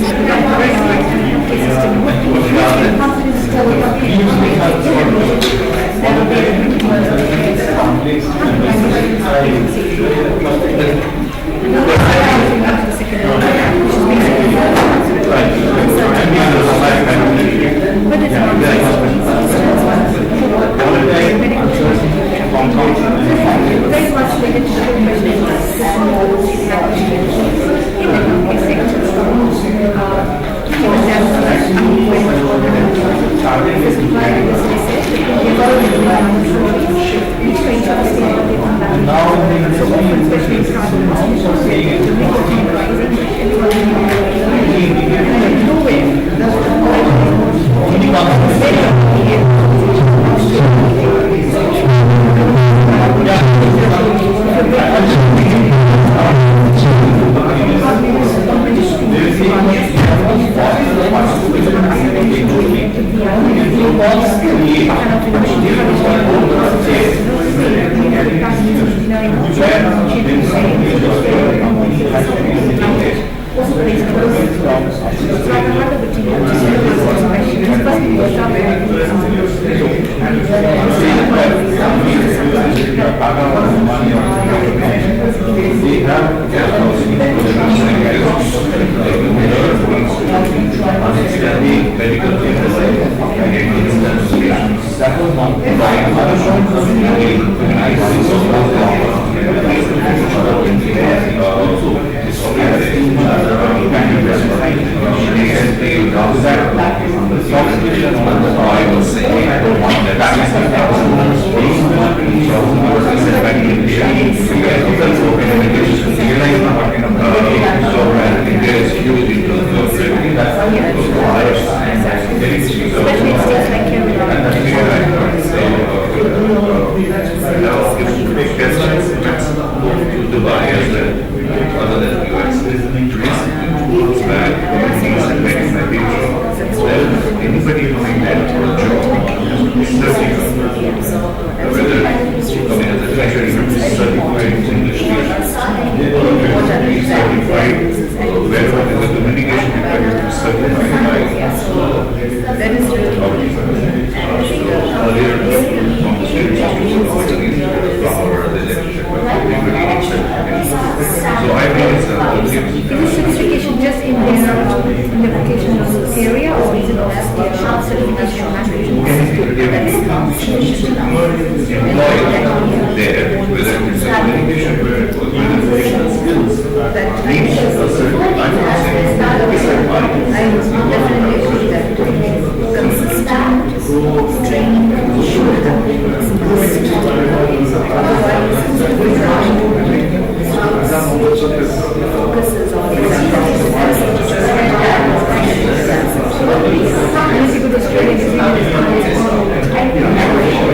to the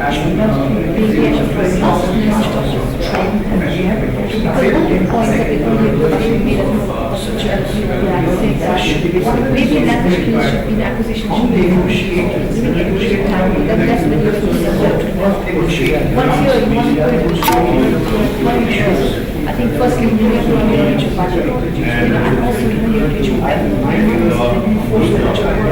Gradually, should be made more such as maybe language skills should be the acquisition should be negotiate time. That's when you're once you're I think firstly you need to engage your budget, and also you need to that's why they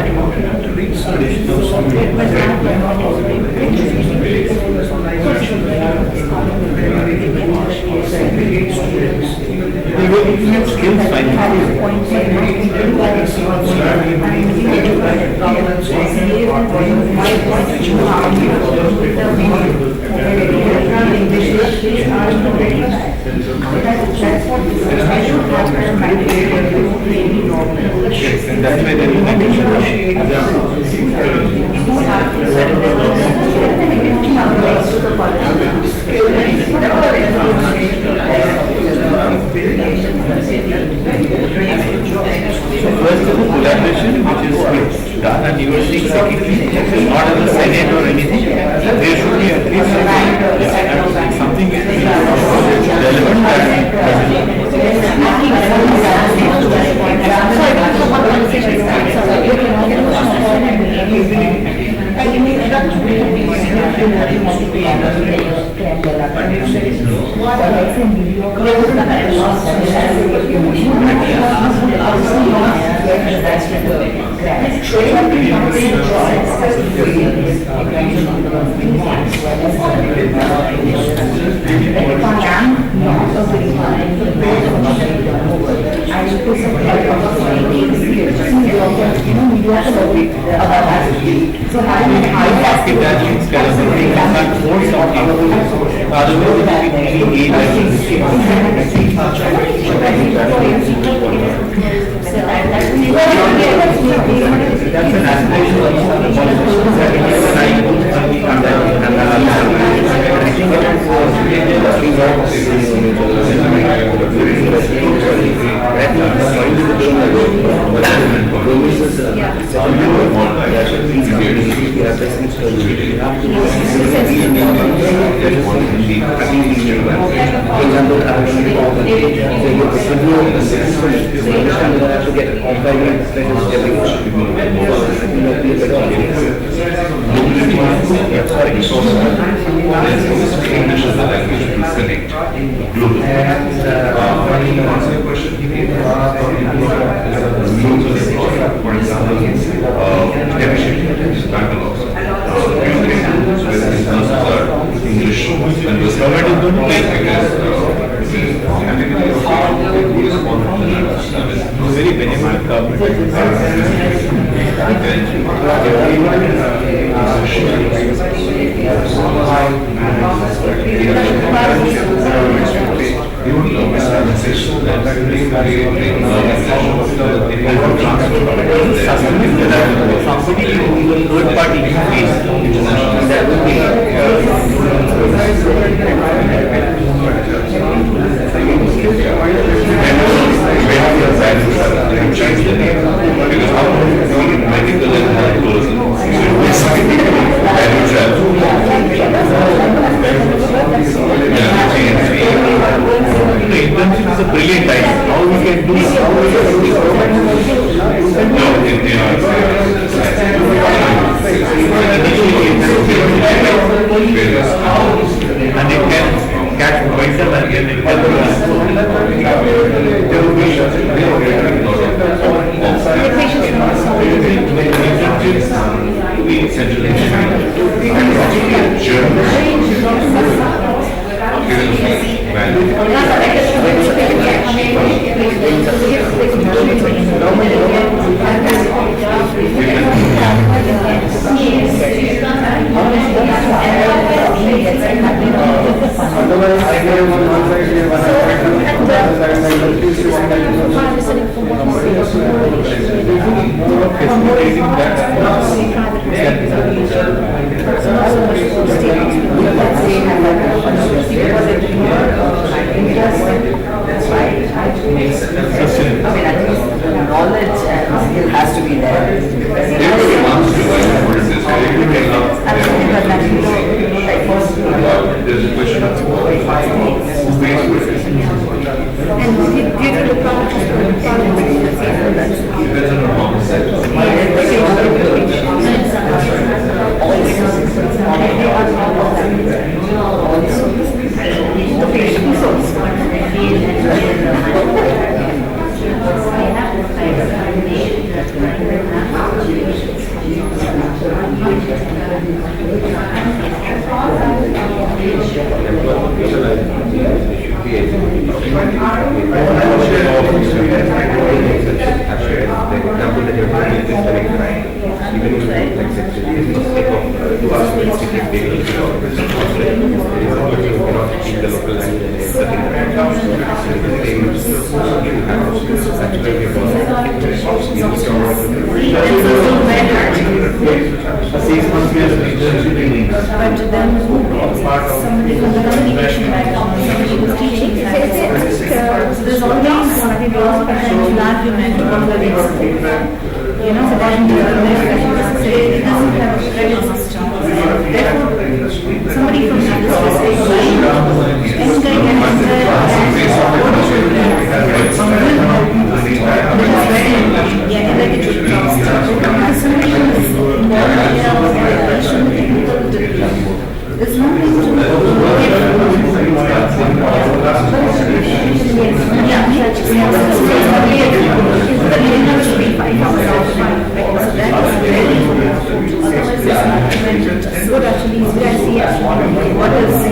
So first is the collaboration which is done, and you are seeing secondly, not as a Senate or anything, there should be at least something which is And And do you think the product is going to Depends on our there's always an argument on the you know, it doesn't have a credit system. Therefore, somebody from the industry saying, there's nothing to what actually is what is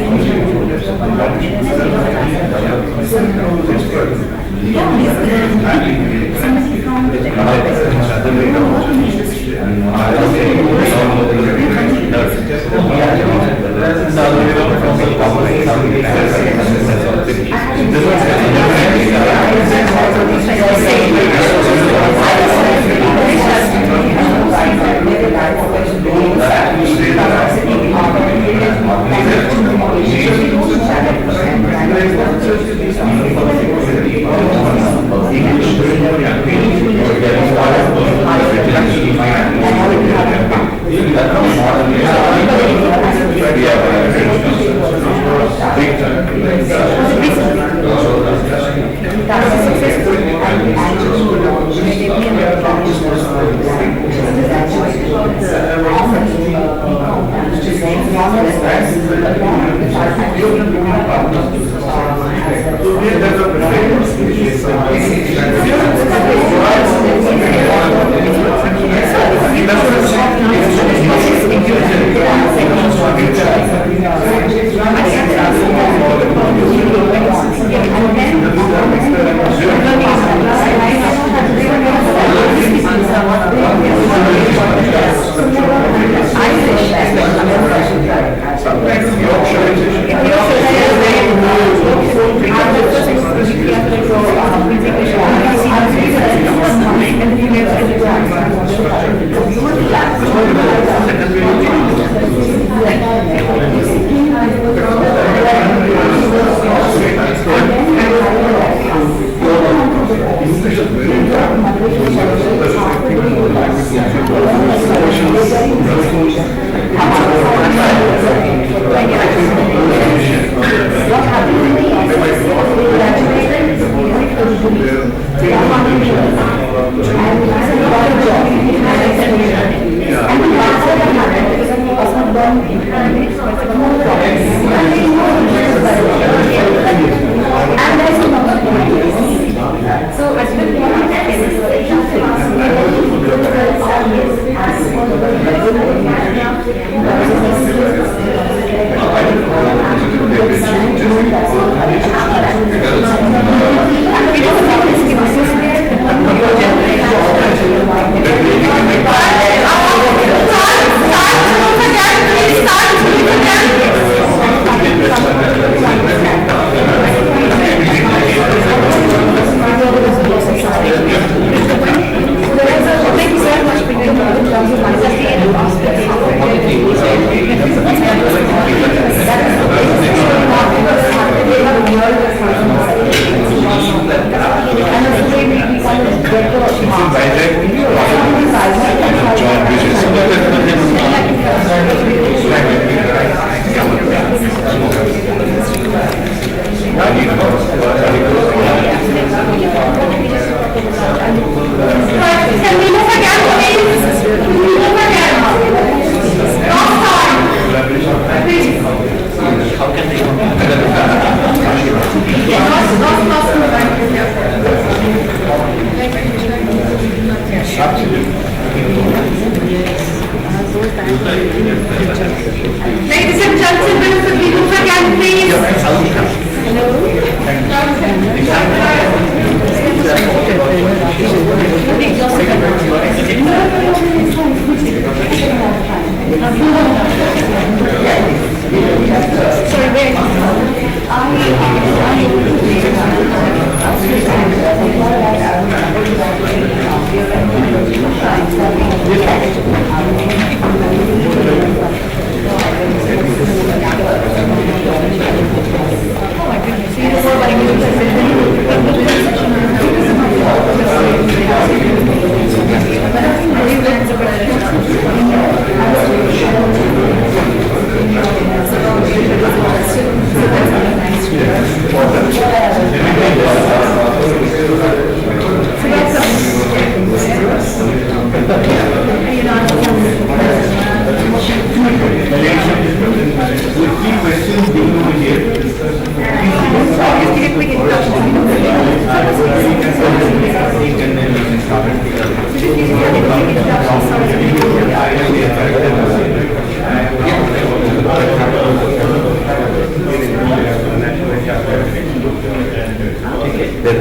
Are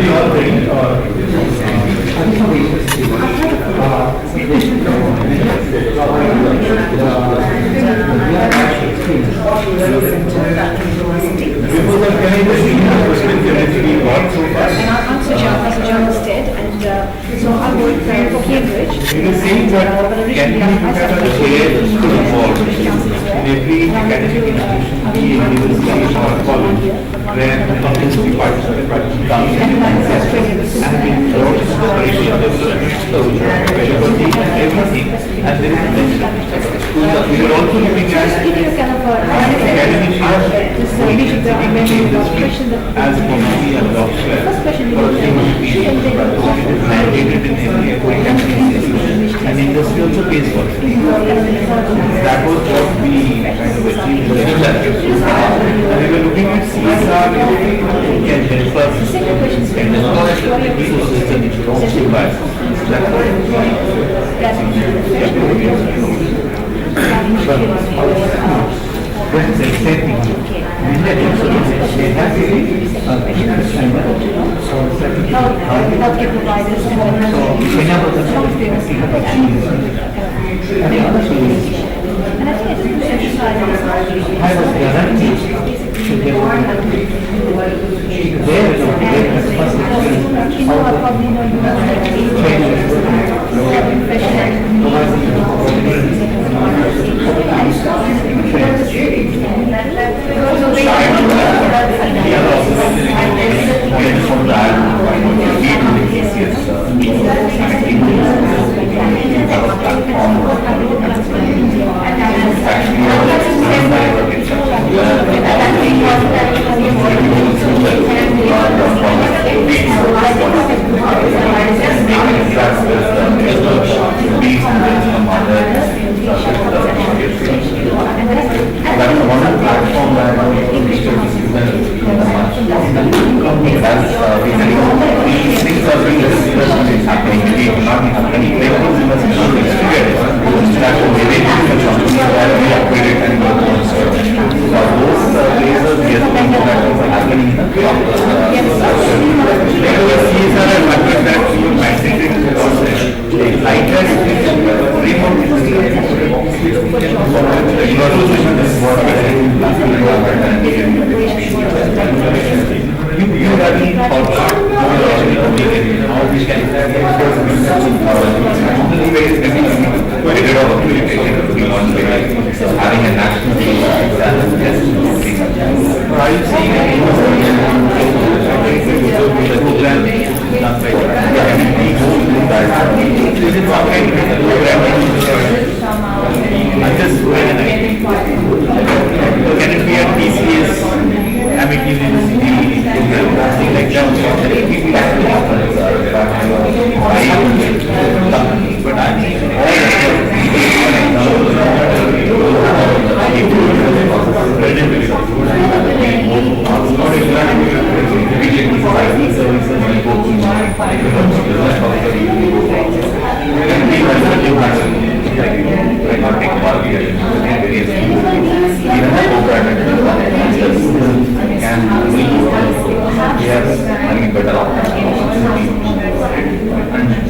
you all As a journalist did, and so I worked for Cambridge. Can you share the school involved in every academic institution, university or college, where the publicity participant comes in and it promotes the curriculum development, pedagogy and everything, and there is a mention. We are also looking at academic as a community and software for a single mandated in every academic institution, and industry also pays for it. That was what we kind of achieved in the legislature. And we were looking at CSR can help us and deploy the ecosystem which belongs to us. That's what healthcare providers and I think it's an exercise I probably know having a national can it be a TCS, Amity University, something like that? But I think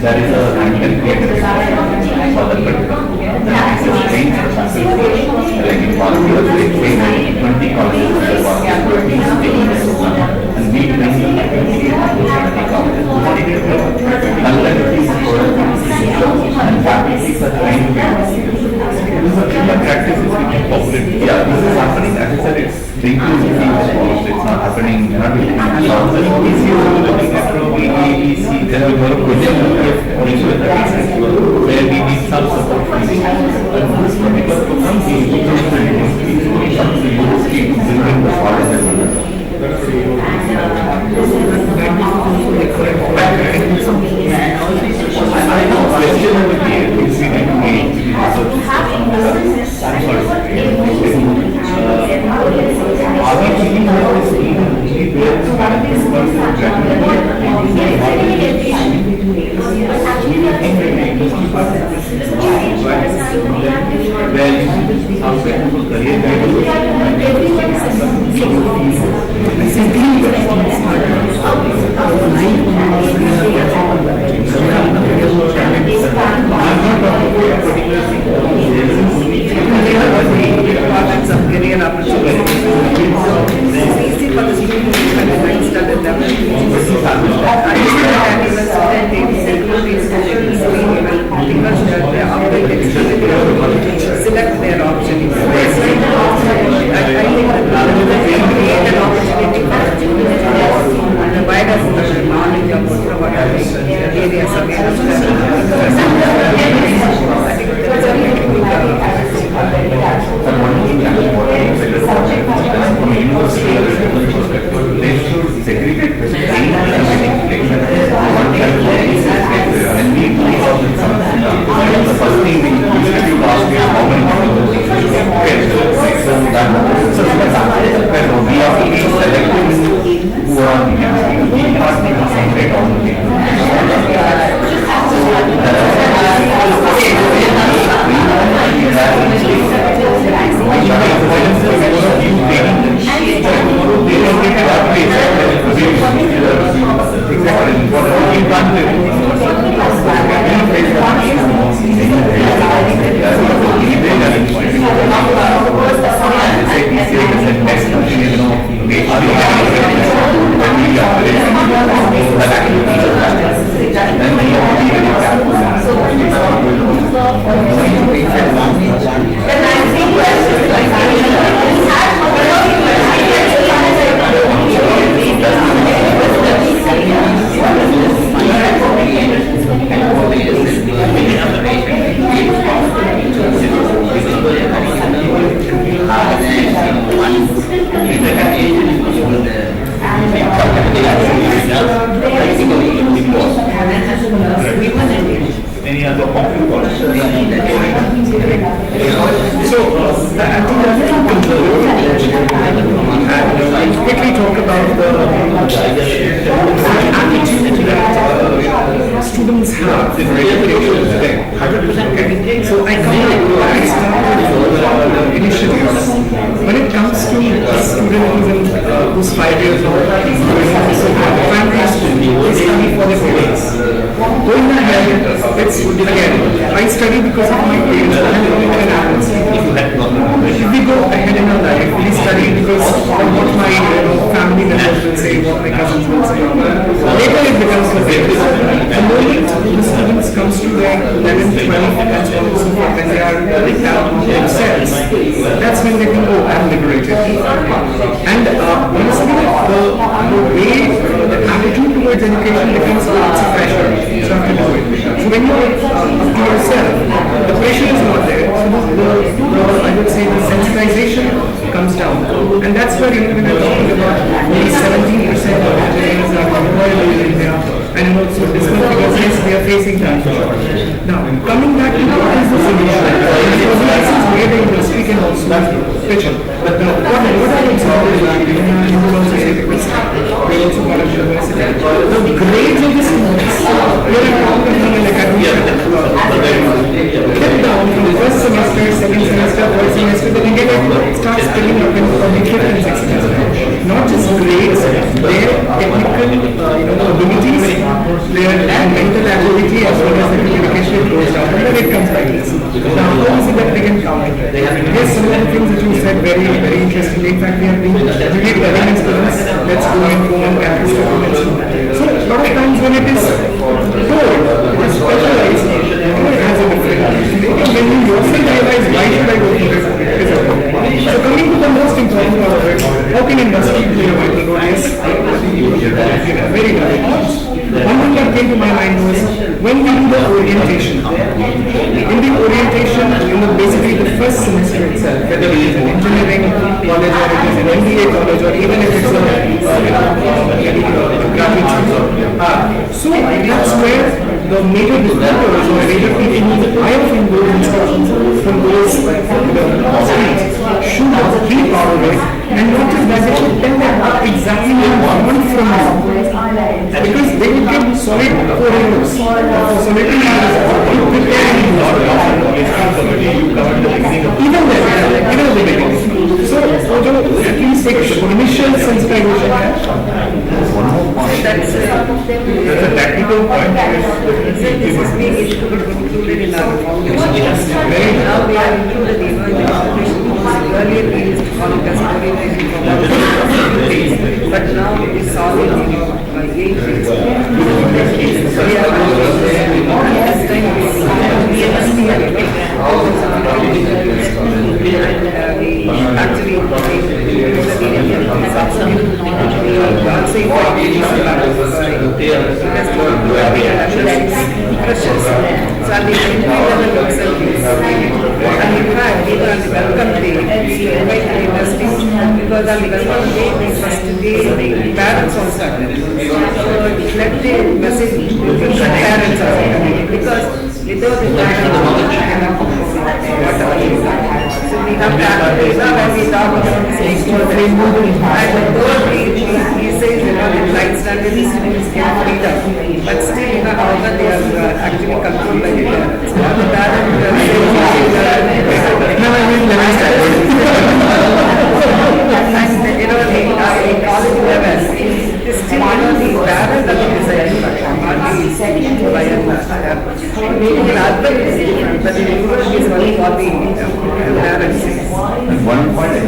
there is a and created for the particular like in Bangladesh, they train 20 colleges, 20 states, and we train 20 colleges. Unless and faculties are trained the practice is becoming popular. Yeah, this is happening. As I said, it's it's not happening. Not then we have a question where we need some support from the particular program, I know question over here is we need to engage. I'm sorry. where you see some successful career guidance. Career opportunities. It's easy for the students to kind of register with them. Because they are updated, select their options. I think that create an opportunity for students to provide us the knowledge of what are the areas of interest. I think that's a very good From a university perspective, they should segregate the training and education. And we the first thing we usually do ask is how many people so we are being selected who are we not concentrate on the any other popular policy. I'll quickly talk about the attitude that students have in education today. Okay. So I started the initiatives. When it comes to a student who's 5 years old, primary school, they study for their parents. Going ahead, it's again, I study because of my parents. If we go ahead in our life, we study because of what my family members will say, what my cousins will say. Later it becomes the parents. The moment the students comes to their 11th, 12th, and so on and so forth, when they are living out themselves, that's when they think, oh, I'm liberated. And honestly, the way, the attitude towards education becomes, oh, it's a pressure, so I have to do it. So when you're up to yourself, the pressure is not there. So I would say the sensitization comes down. And that's where, when we're talking about only 17% of engineers are employable in India, and also dismal figures, yes, we are facing that. Now, coming back to what is the solution? This is where the industry can also pitch in. But what I would say is that, you will also say because we also got a university. The grades of the students, we're in company like I get down from the first semester, second semester, third semester, then again it starts filling up in probably fifth and sixth semester. Not just grades, their technical abilities, their mental ability as well as the communication goes down, and then it comes like this. Now, how is it that they can counter it? Yes, some of the things that you said very, very interesting. In fact, we have been really telling students, let's go and go on campus documents. So, a lot of times when it is told, it is specialized, it has a different. When you yourself realize, why should I go to this? So, coming to the most important part of it, how can industry play a vital role? Yes, very good. One thing that came to my mind was when we do the orientation. In the orientation, basically the first semester itself, whether it is an engineering college or it is an MBA college or even if it's a graduate school. So that's where the major disruptors or major people who I often go instructions from those schools should be part of it, and not just that, they should tell them exactly what they want from you. Because they will give solid 4 years, solid 2 years, to prepare this is being included in our foundation. Now we are included in the foundation. Earlier we used to call it as orientation for but now it is solid in 8 weeks. So we are this time we actually so at the entry level itself and in fact even on the welcome day we invite the industry because on the welcome day the first day the parents also attend. So let the message to the parents also because without the parents so we have practice when we talk about the same and though he says the flight standard is freedom, but still how they are actually controlled by the parents. The in college level, still the parents are deciding by in urban is different, but in rural is only for the parents. And one point is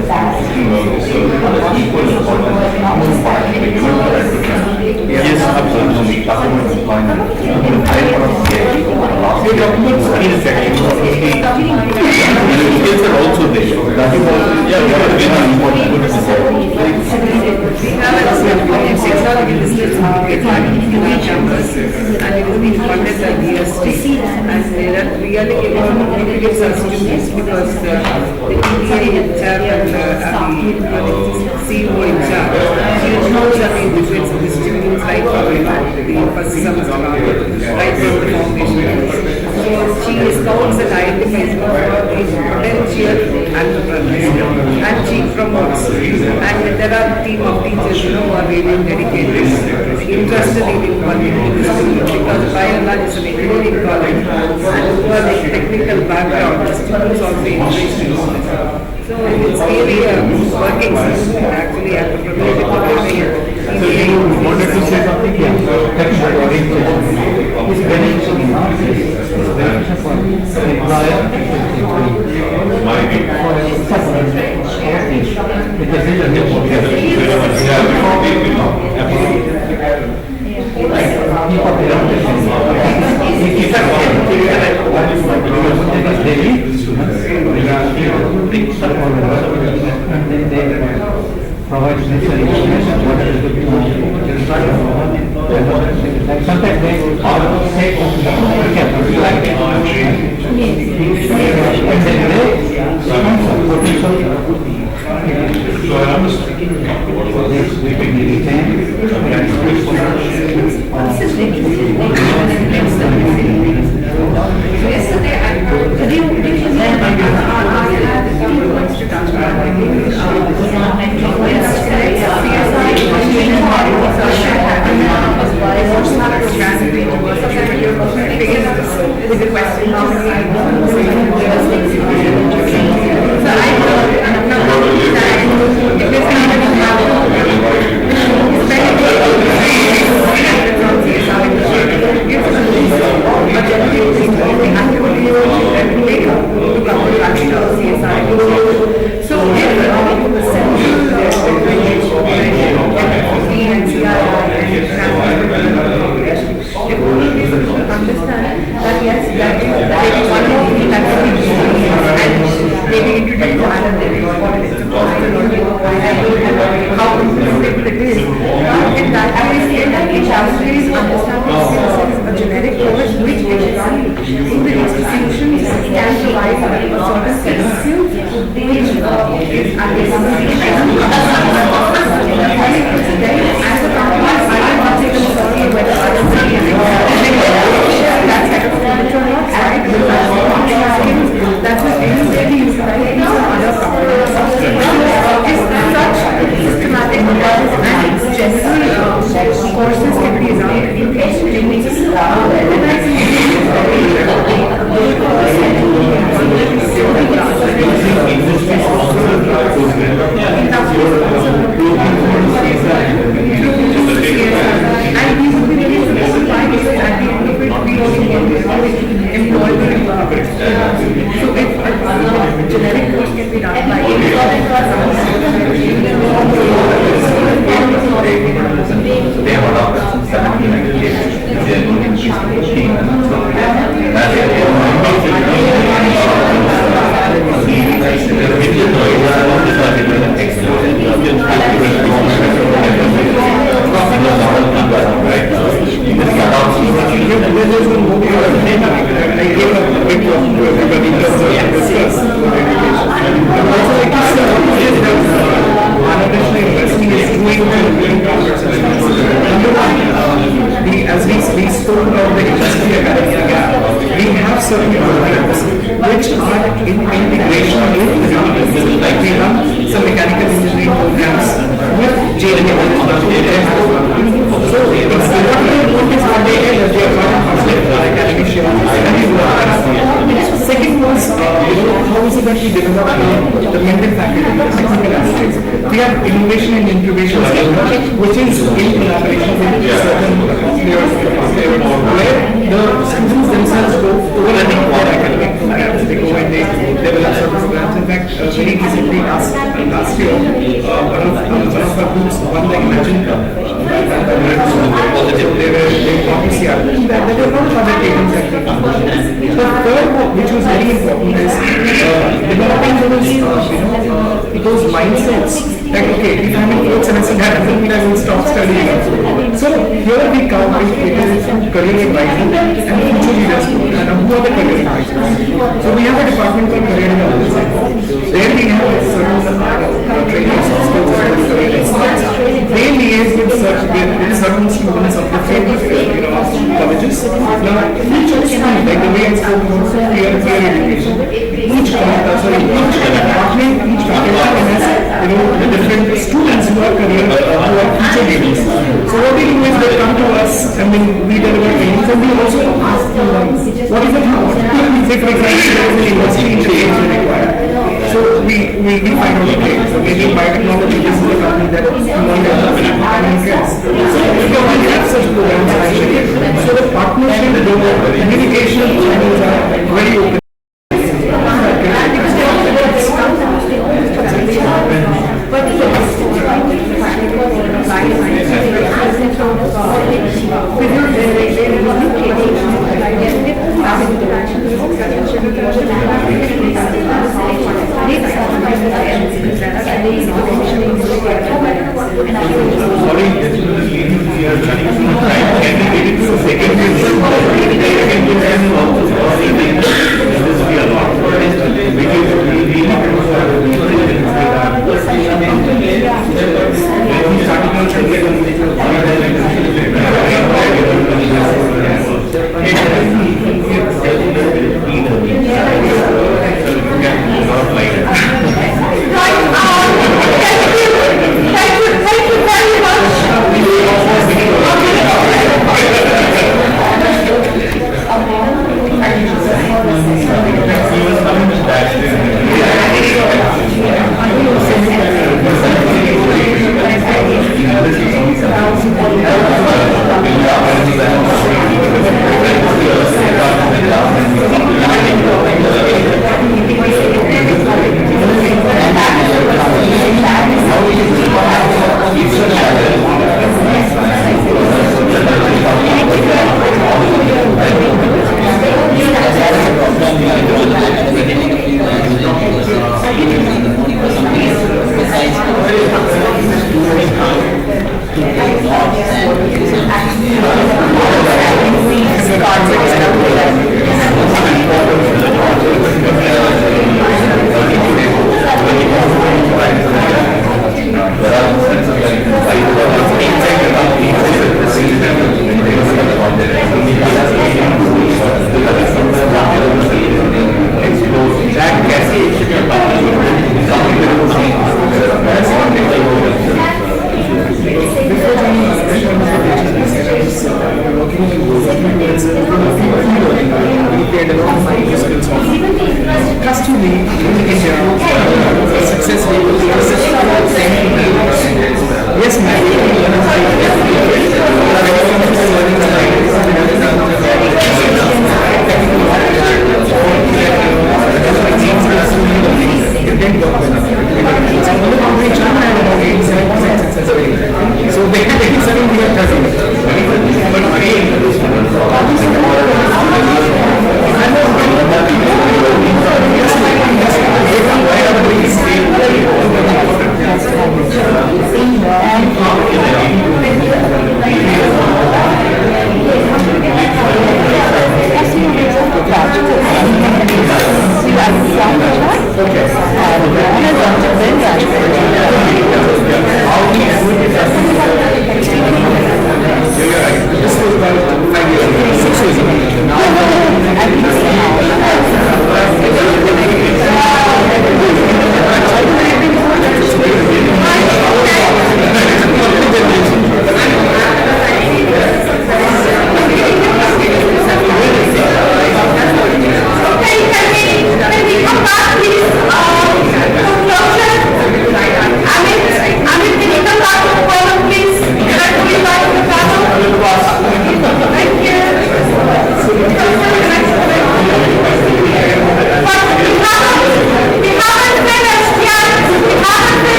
equal importance part given to education. Yes, absolutely. Talking about employment, I want to say last year skill setting skills are also there. That is also very important. We have a technology business market in our campus and it has been funded by DST and they are really motivates our students because the PTA chairman and the CEO in charge, he knows the benefits of the students right from the first semester right from the foundation. So she scouts and identifies potential entrepreneurs and she promotes. And there are a team of teachers who are really dedicated, interested in what it is because by and large it's an engineering college and who are the technical background, the students also interested. So it's really working actually entrepreneurship. You wanted to say something? Technical orientation is beneficial in our case. It's beneficial for the employer, because these are provide necessary information what is good sometimes they take Industries also every course can be done by They have adopted 17 languages. They are going to teach 15. As we spoke about the industry academia gap, we have certain programs which are in integration with the university. Like we have some mechanical engineering programs with JNE. So it's what is one day that they are part of our academia. Second was, how is it that we develop the mental faculty, the technical aspects. We have innovation and incubation center, which is in collaboration with certain players where the students themselves go overrunning for academic programs. They go and they develop certain programs. In fact, very recently, last year, one of our groups won the Imagine Cup. They want to see that there are a lot of other items that we can do. The third, which was very important, is developing those mindsets. Like, okay, if I'm in fourth semester, that doesn't mean I will stop studying. So here we come with career advising and future leaders program. And who are the career advisors? So we have a department called career advisors. There we have certain trainers, skills and career experts. They liaise with certain students of different colleges. Now, each student, like the way I spoke about peer education, each department, each faculty has the different students who are future leaders. So what we do is they come to us and then we deliver trainings and we also ask them what is it how? Say for example, there is an university training required. So we find out okay, so maybe biotechnology this is the company that we want to have we have such programs actually. So the partnership, the communication channels are very open.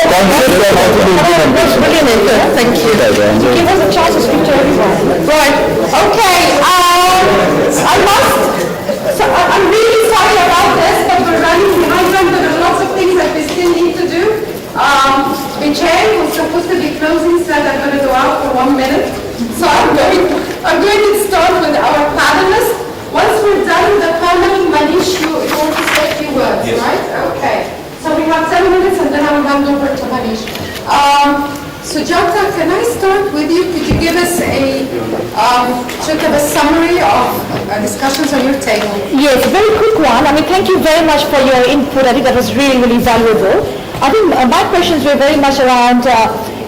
concept and also the implementation. Brilliant, thank you. Give us a chance to speak to everyone. Right, okay, I'm really sorry about this, but we're running behind time. There are lots of things that we still need to do. The chair was supposed to be closing, said I'm going to go out for 1 minute. So I'm going to start with our panelists. Once we're done with the panel, Manish, you want to say a few words, right? Okay. So we have 10 minutes and then I will hand over to Manish. Sujata, can I start with you? Could you give us a sort of a summary of discussions on your table? Yes, very quick one. I mean, thank you very much for your input. I think that was really, really valuable. I think my questions were very much around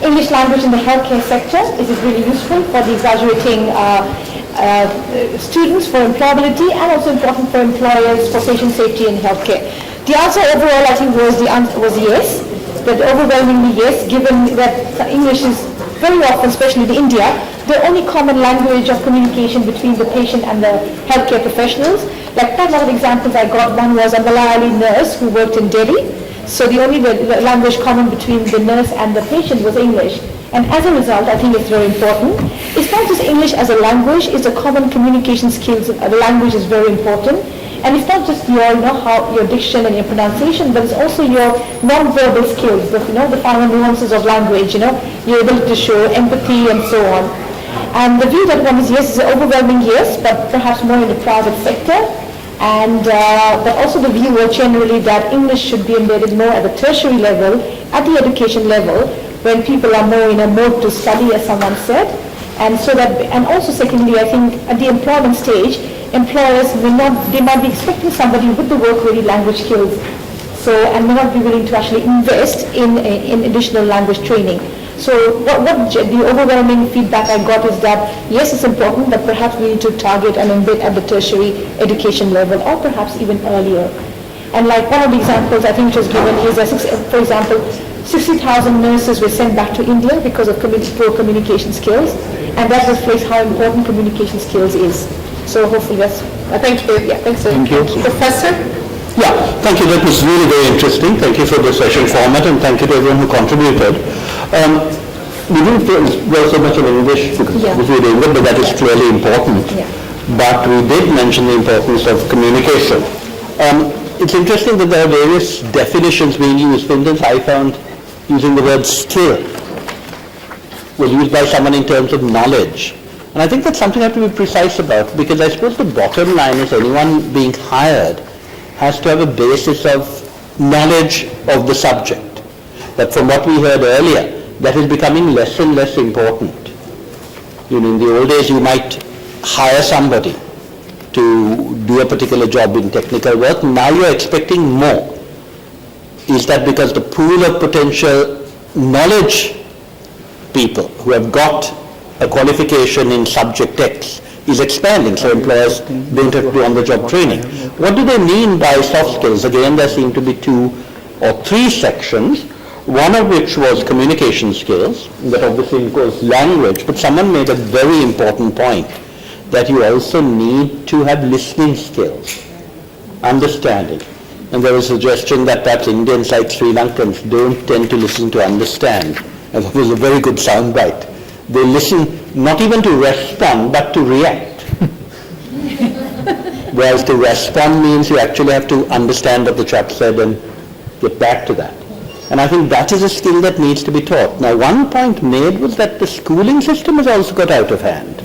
English language in the healthcare sector. Is it really useful for the graduating students for employability and also important for employers for patient safety in healthcare? The answer overall, I think, was yes. That overwhelmingly yes, given that English is very often, especially in India, the only common language of communication between the patient and the healthcare professionals. Like quite a lot of examples I got, one was a Malayali nurse who worked in Delhi. So the only language common between the nurse and the patient was English. And as a result, I think it's very important. It's not just English as a language, it's a common communication skills. The language is very important. And it's not just your, how your diction and your pronunciation, but it's also your non-verbal skills, the finer nuances of language, your ability to show empathy and so on. And the view that one is yes is an overwhelming yes, but perhaps more in the private sector. And but also the view generally that English should be embedded more at the tertiary level, at the education level, when people are more in a mode to study, as someone said. And so that, and also secondly, I think at the employment stage, employers they might be expecting somebody with the work-ready language skills, so, and may not be willing to actually invest in additional language training. So what the overwhelming feedback I got is that yes, it's important, but perhaps we need to target and embed at the tertiary education level, or perhaps even earlier. And like one of the examples I think which was given is, for example, 60,000 nurses were sent back to India because of poor communication skills, and that reflects how important communication skills is. So hopefully that's, thank you. Yeah, thanks. Thank you. Professor? Yeah, thank you. That was really very interesting. Thank you for the session format, and thank you to everyone who contributed. We didn't dwell so much on English because we were doing it, but that is clearly important. Yeah. But we did mention the importance of communication. It's interesting that there are various definitions being used. For instance, I found using the word skill was used by someone in terms of knowledge. And I think that's something I have to be precise about, because I suppose the bottom line is anyone being hired has to have a basis of knowledge of the subject. But from what we heard earlier, that is becoming less and less important. In the old days, you might hire somebody to do a particular job in technical work. Now you're expecting more. Is that because the pool of potential knowledge people who have got a qualification in subject X is expanding, so employers don't have to do on-the-job training. What do they mean by soft skills? Again, there seem to be 2 or 3 sections, one of which was communication skills, that obviously includes language, but someone made a very important point, that you also need to have listening skills, understanding. And there was a suggestion that perhaps Indians like Sri Lankans don't tend to listen to understand, and that was a very good soundbite. They listen not even to respond, but to react. Whereas to respond means you actually have to understand what the chap said and get back to that. And I think that is a skill that needs to be taught. Now, one point made was that the schooling system has also got out of hand.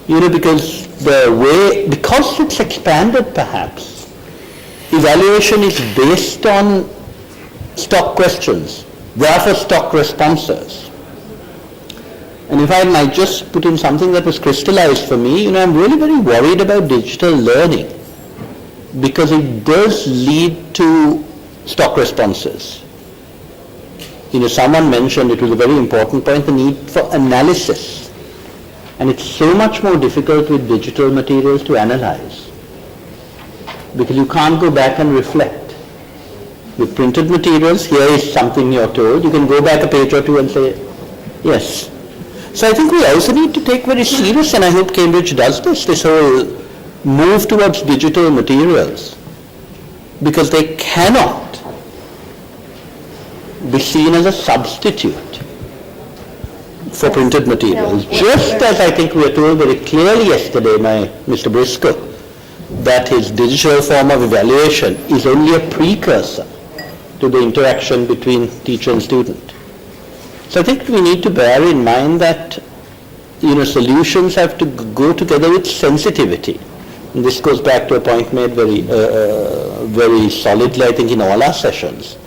Because because it's expanded perhaps, evaluation is based on stock questions, therefore stock responses. And if I might just put in something that was crystallized for me, I'm really very worried about digital learning, because it does lead to stock responses. Someone mentioned, it was a very important point, the need for analysis. And it's so much more difficult with digital materials to analyze, because you can't go back and reflect. With printed materials, here is something you're told, you can go back a page or two and say, yes. So I think we also need to take very serious, and I hope Cambridge does this whole move towards digital materials, because they cannot be seen as a substitute for printed materials. Just as I think we were told very clearly yesterday by Mr. Briscoe, that his digital form of evaluation is only a precursor to the interaction between teacher and student. So I think we need to bear in mind that, solutions have to go together with sensitivity. And this goes back to a point made very solidly, I think, in all our sessions,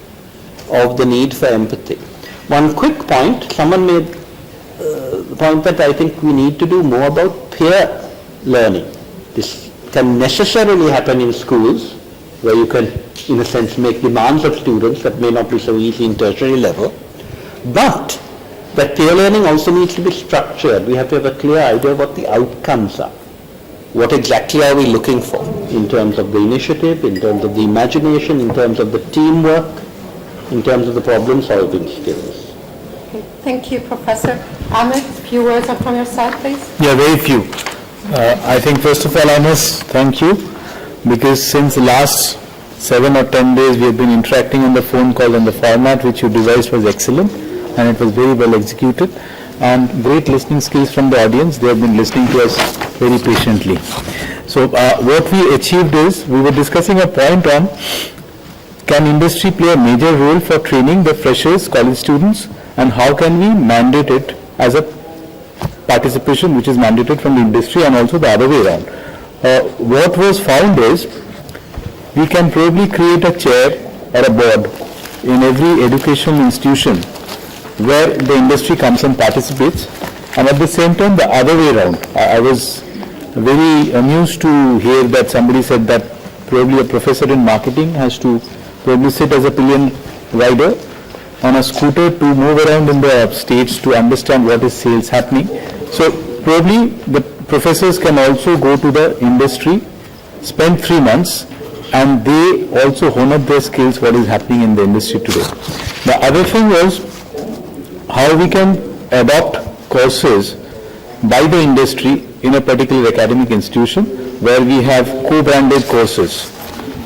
of the need for empathy. One quick point, someone made the point that I think we need to do more about peer learning. This can necessarily happen in schools, where you can, in a sense, make demands of students that may not be so easy in tertiary level. But that peer learning also needs to be structured. We have to have a clear idea of what the outcomes are. What exactly are we looking for in terms of the initiative, in terms of the imagination, in terms of the teamwork, in terms of the problem-solving skills. Okay. Thank you, Professor. Amit, a few words from your side, please. Yeah, very few. I think first of all I must thank you, because since the last 7 or 10 days we have been interacting on the phone call, and the format which you devised was excellent and it was very well executed, and great listening skills from the audience. They have been listening to us very patiently. So what we achieved is, we were discussing a point on, can industry play a major role for training the freshers, college students, and how can we mandate it as a participation which is mandated from the industry, and also the other way around. What was found is, we can probably create a chair or a board in every educational institution where the industry comes and participates, and at the same time the other way around. I was very amused to hear that somebody said that probably a professor in marketing has to probably sit as a pillion rider on a scooter to move around in the states to understand what is sales happening. So probably the professors can also go to the industry, spend 3 months, and they also hone up their skills, what is happening in the industry today. The other thing was how we can adopt courses by the industry in a particular academic institution where we have co-branded courses.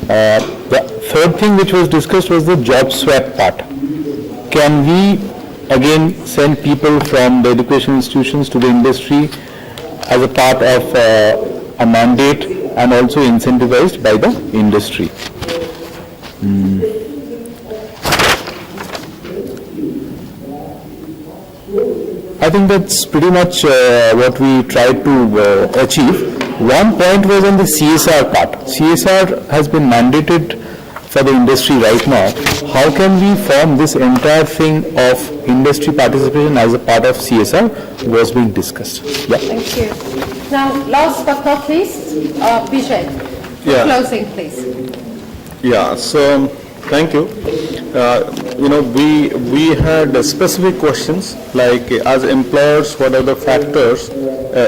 The third thing which was discussed was the job swap part. Can we again send people from the education institutions to the industry as a part of a mandate, and also incentivized by the industry? I think that's pretty much what we tried to achieve. One point was on the CSR part. CSR has been mandated for the industry right now. How can we form this entire thing of industry participation as a part of CSR was being discussed. Yeah. Thank you. Now, last but not least, Vijay, Yeah. closing, please. Yeah, so thank you. We had specific questions like, as employers, what are the factors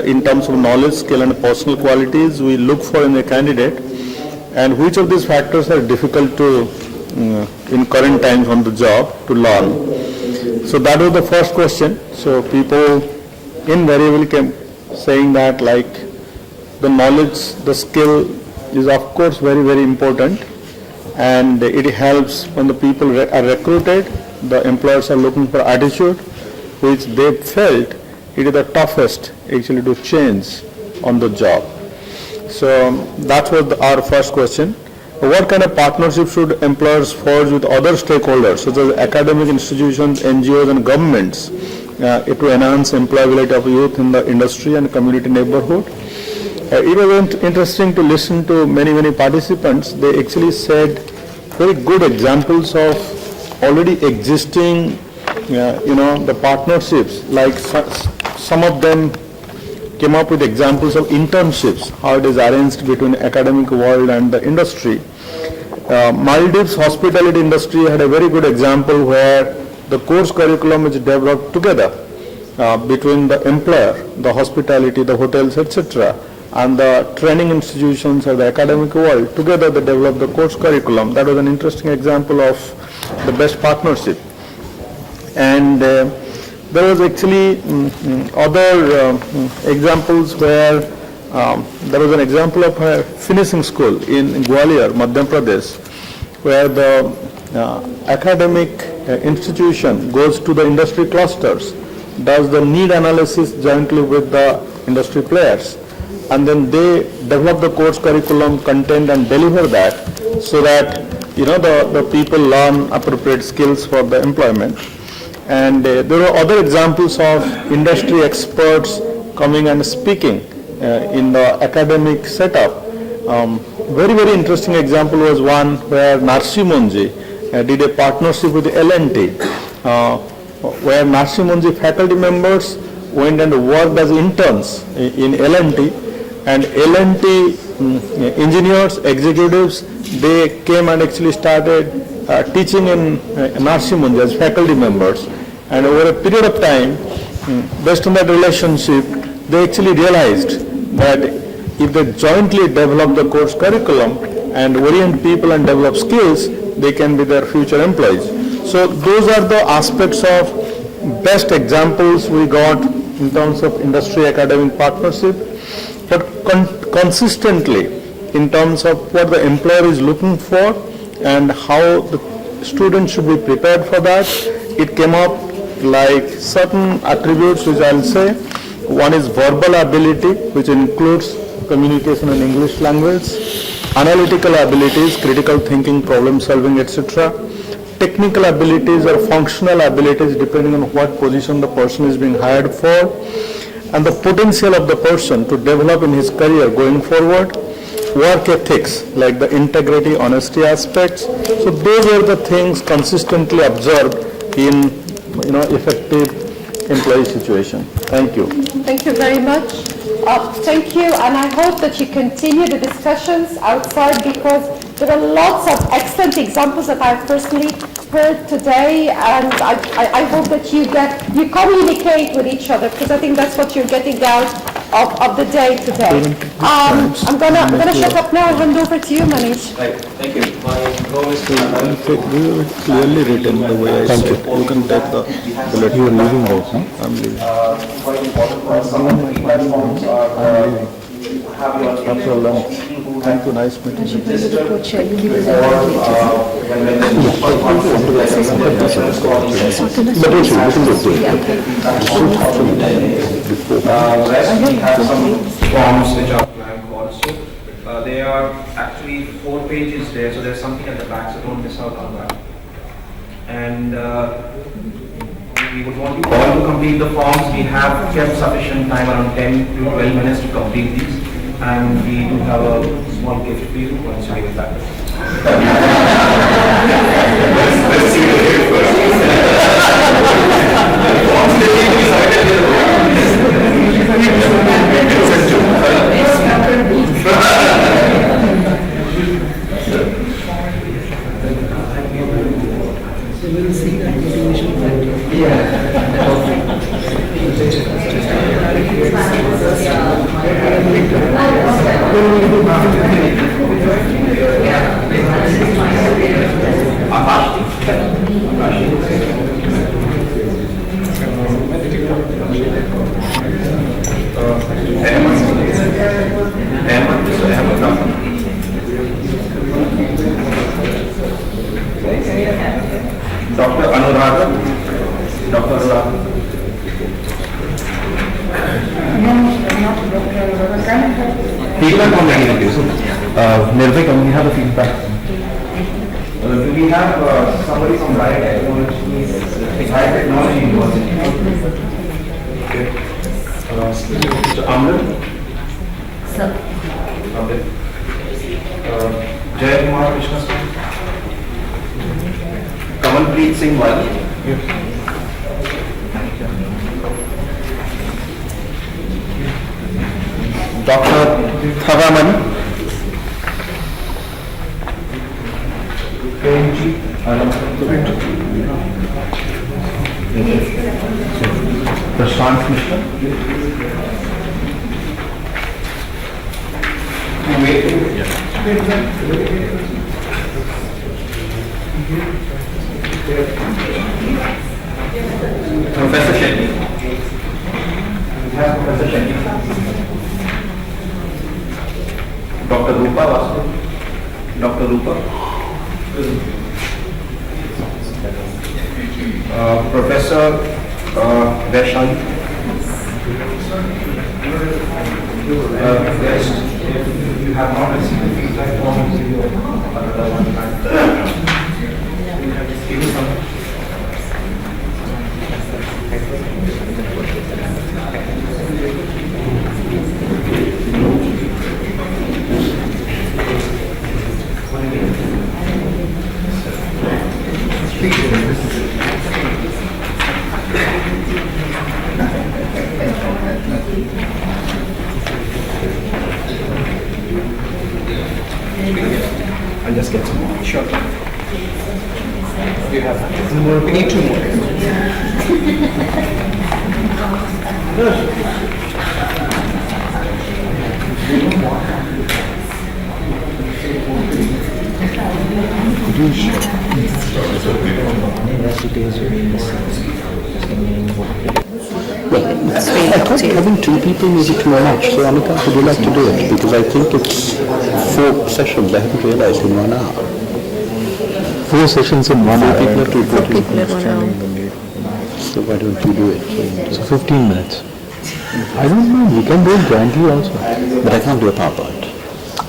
in terms of knowledge, skill and personal qualities we look for in a candidate, and which of these factors are difficult to, in current times on the job, to learn. So that was the first question. So people invariably came saying that, like, the knowledge, the skill is of course very, very important, and it helps when the people are recruited. The employers are looking for attitude, which they felt it is the toughest actually to change on the job. So that was our first question. What kind of partnership should employers forge with other stakeholders, such as academic institutions, NGOs and governments, to enhance employability of youth in the industry and community neighborhood? It was interesting to listen to many participants. They actually said very good examples of already existing, the partnerships. Like some of them came up with examples of internships, how it is arranged between academic world and the industry. Maldives hospitality industry had a very good example where the course curriculum is developed together between the employer, the hospitality, the hotels, etc., and the training institutions or the academic world. Together they develop the course curriculum. That was an interesting example of the best partnership. And there was actually other examples where there was an example of a finishing school in Gwalior, Madhya Pradesh, where the academic institution goes to the industry clusters, does the need analysis jointly with the industry players, and then they develop the course curriculum, content, and deliver that so that the people learn appropriate skills for the employment. And there are other examples of industry experts coming and speaking in the academic setup. Very, very interesting example was one where Narsi Monji did a partnership with L&T, where Narsi Monji faculty members went and worked as interns in L&T, and L&T engineers, executives, they came and actually started teaching in Narsi Monji as faculty members. And over a period of time, based on that relationship, they actually realized that if they jointly develop the course curriculum and orient people and develop skills, they can be their future employees. So those are the aspects of best examples we got in terms of industry academic partnership, but consistently in terms of what the employer is looking for and how the student should be prepared for that. It came up like certain attributes which I'll say. One is verbal ability, which includes communication in English language, analytical abilities, critical thinking, problem solving, etc. Technical abilities or functional abilities depending on what position the person is being hired for, and the potential of the person to develop in his career going forward. Work ethics, like the integrity, honesty aspects. So those are the things consistently observed in effective employee situation. Thank you. Thank you very much. Thank you, and I hope that you continue the discussions outside, because there are lots of excellent examples that I've personally heard today, and I hope that you communicate with each other, because I think that's what you're getting out of the day today. I'm gonna shut up now and hand over to you, Manish. Right, thank you. My name is Clearly written the way I said. You can take the bullet. You are leaving right now? I'm leaving. quite important for us. Some of the platforms are have your Thank you, nice meeting you. We have some forms which are blank also. They are actually 4 pages there, so there's something at the back, so don't miss out on that. And we would want you all to complete the forms. We have kept sufficient time, around 10 to 12 minutes to complete these. And we do have a small gift for you once you give it back. Let's see the gift first. Dr. Anuradha. Dr. Anuradha. Feedback on the interview. Nirvik, can we have a feedback? Do we have somebody from Higher Technology University? Okay. Mr. Amrit? Sir. Amrit. Jay Kumar Krishna sir. Kamalpreet Singh Wali. Dr. Thavamani. Prashant Mishra. Professor Shetty. We have Professor Shetty. Dr. Rupa Vasu. Dr. Rupa. Professor Vaishali. Guest, if you have not received the feedback form, another one time. Give me some. I'll just get some more. Sure. You have two more. We need two more. I think having two people may be too much, so Amita, would you like to do it? Because I think it's 4 sessions, I haven't realized, in 1 hour. 4 sessions in 1 hour. People have to Four people in 1 hour. So why don't you do it? So 15 minutes. I don't know, we can do it jointly also. But I can't do a PowerPoint.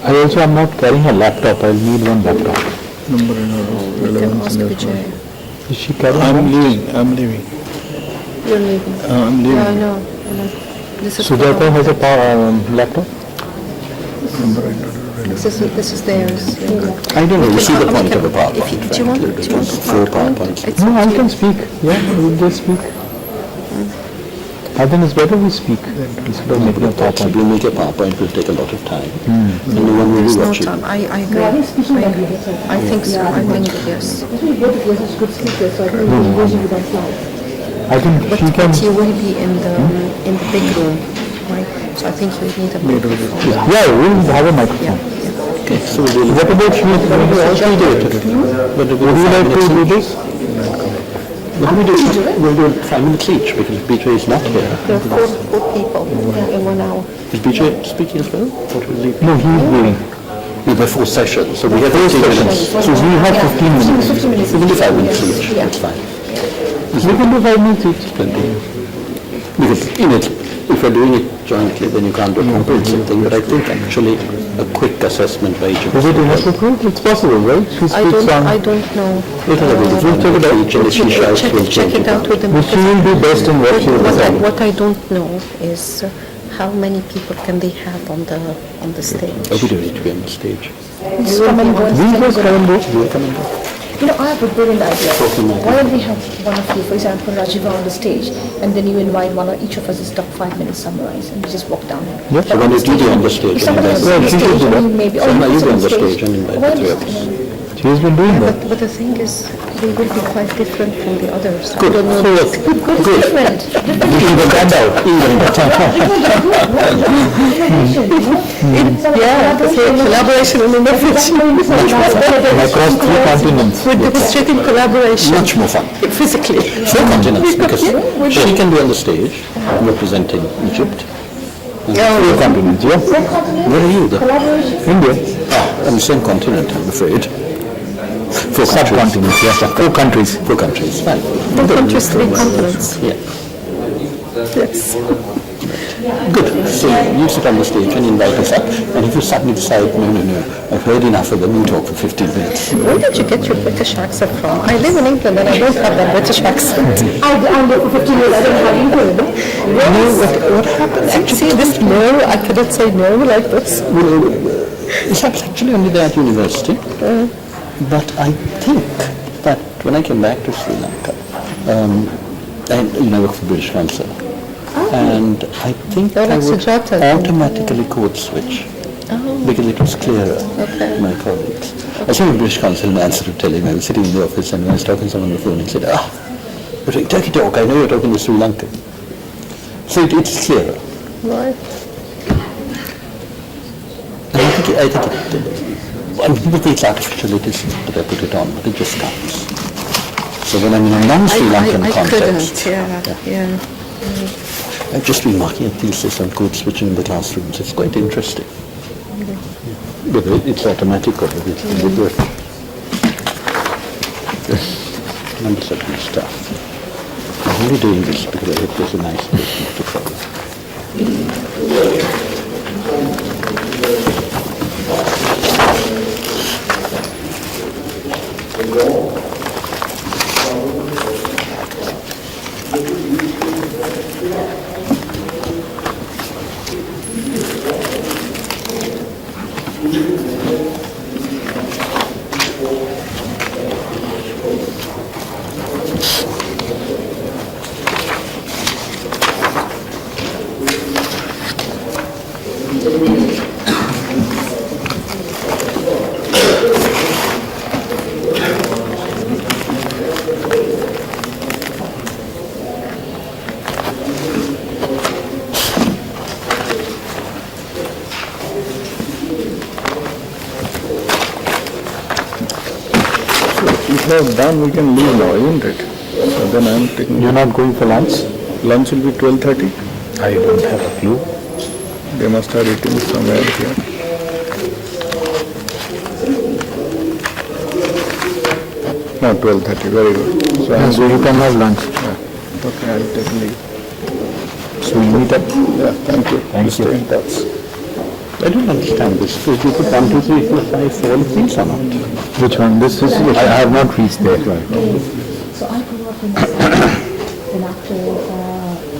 I also am not carrying a laptop, I'll need one laptop. Is she carrying one? I'm leaving. You're leaving. I'm leaving. Yeah, I know. This is Sujata has a laptop? This is theirs. I don't know, you see the point of a PowerPoint, If you want, frankly, do you want because 4 PowerPoints. It's No, up I to you. can speak. Yeah, we'll just speak. I think it's better we speak instead of making a If PowerPoint. you make a PowerPoint, it will take a lot of time. And no one will There's be no watching. time. I agree. I think so. I think yes. I think she can, But you will be in the big room, right? So I think you need a microphone. yeah, we'll have a microphone. Okay, so we'll, What about you? also do it. But Would you like to do this? What do we do? We'll do it 5 minutes each, because BJ is not here. There are four people in 1 hour. Is BJ speaking as well? Or will he? No, he's leaving. We have 4 sessions, so we have 15 minutes. So we have 15 minutes. 15 minutes. We can do 5 minutes each, Yeah. that's fine. We can do 5 minutes each. Plenty. Because in it, if you're doing it jointly, then you can't do a comprehensive thing, but I think actually a quick assessment by each of Is us. it inappropriate? It's possible, right? She speaks I on, don't know. We'll take it out each, and if she shouts, we'll Check change it out with them. but she will do best in what she will decide. What I don't know is how many people can they have on the stage. Oh, we don't need to be on the stage. We just come and go. We'll come and go. You know, I have a brilliant idea. Okay, ma'am. Why don't we have one of you, for example, Rajiva on the stage, and then you invite one or each of us to stop 5 minutes summarize, and we just walk down. Yeah. So when you do the on the stage, If somebody else and on the she should stage, do that. and maybe, So now you sit go on the stage and invite the 3 of us. She has been doing that. But the thing is, we will be quite different from the others. Good. I don't know. Good. Different. Even stand out. Yeah, collaboration and innovation. Across 3 continents. We're demonstrating collaboration. Much more fun. Physically. 4 continents, because she can be on the stage representing Egypt. 4 continents, yeah. Where are you? India. On the same continent, I'm afraid. 4 Subcontinents, yeah. 4 countries. 4 countries, fine. 4 countries, 3 continents. Yeah, Yes. good. So you sit on the stage and invite us up, and if you suddenly decide, no, I've heard enough of them, you talk for 15 minutes. Where did you get your British accent from? I live in England and I don't have that British accent. I'm there for 15 years, I don't have either. What happened? Actually, this no, I cannot say no like this. It's actually only there at university, but I think that when I came back to Sri Lanka, I worked for British Council, and I think You're I like would Sujata. automatically code switch, because it was clearer to my colleagues. I saw a British Council man sort of telling me, I was sitting in the office and I was talking to someone on the phone and said, you're doing turkey talk, I know you're talking to Sri Lanka. So it's clearer. Right. And I think people think it's artificial, it is that I put it on, but it just comes. So when I'm in a non-Sri Lankan I context, couldn't, yeah. I've just been marking a thesis on code switching in the classrooms. It's quite interesting. Whether it's automatic or whether it's deliberate. Number certain stuff. only doing this because I hope there's a nice question to follow. If we have done, we can leave now, isn't it? So then I'm taking... You're not going for lunch? Lunch will be 12:30. I don't have a clue. They must have eaten somewhere here. No, 12:30, very good. So I'm So you can have lunch. Okay, I'll take leave. So we meet up. Yeah, thank you. Thank Stay you. in touch. I don't understand this. Did you put 1, 2, 3, 4, 5, 4 of these or not? Which one? This is, I have not reached there. So I grew up in the South. Then after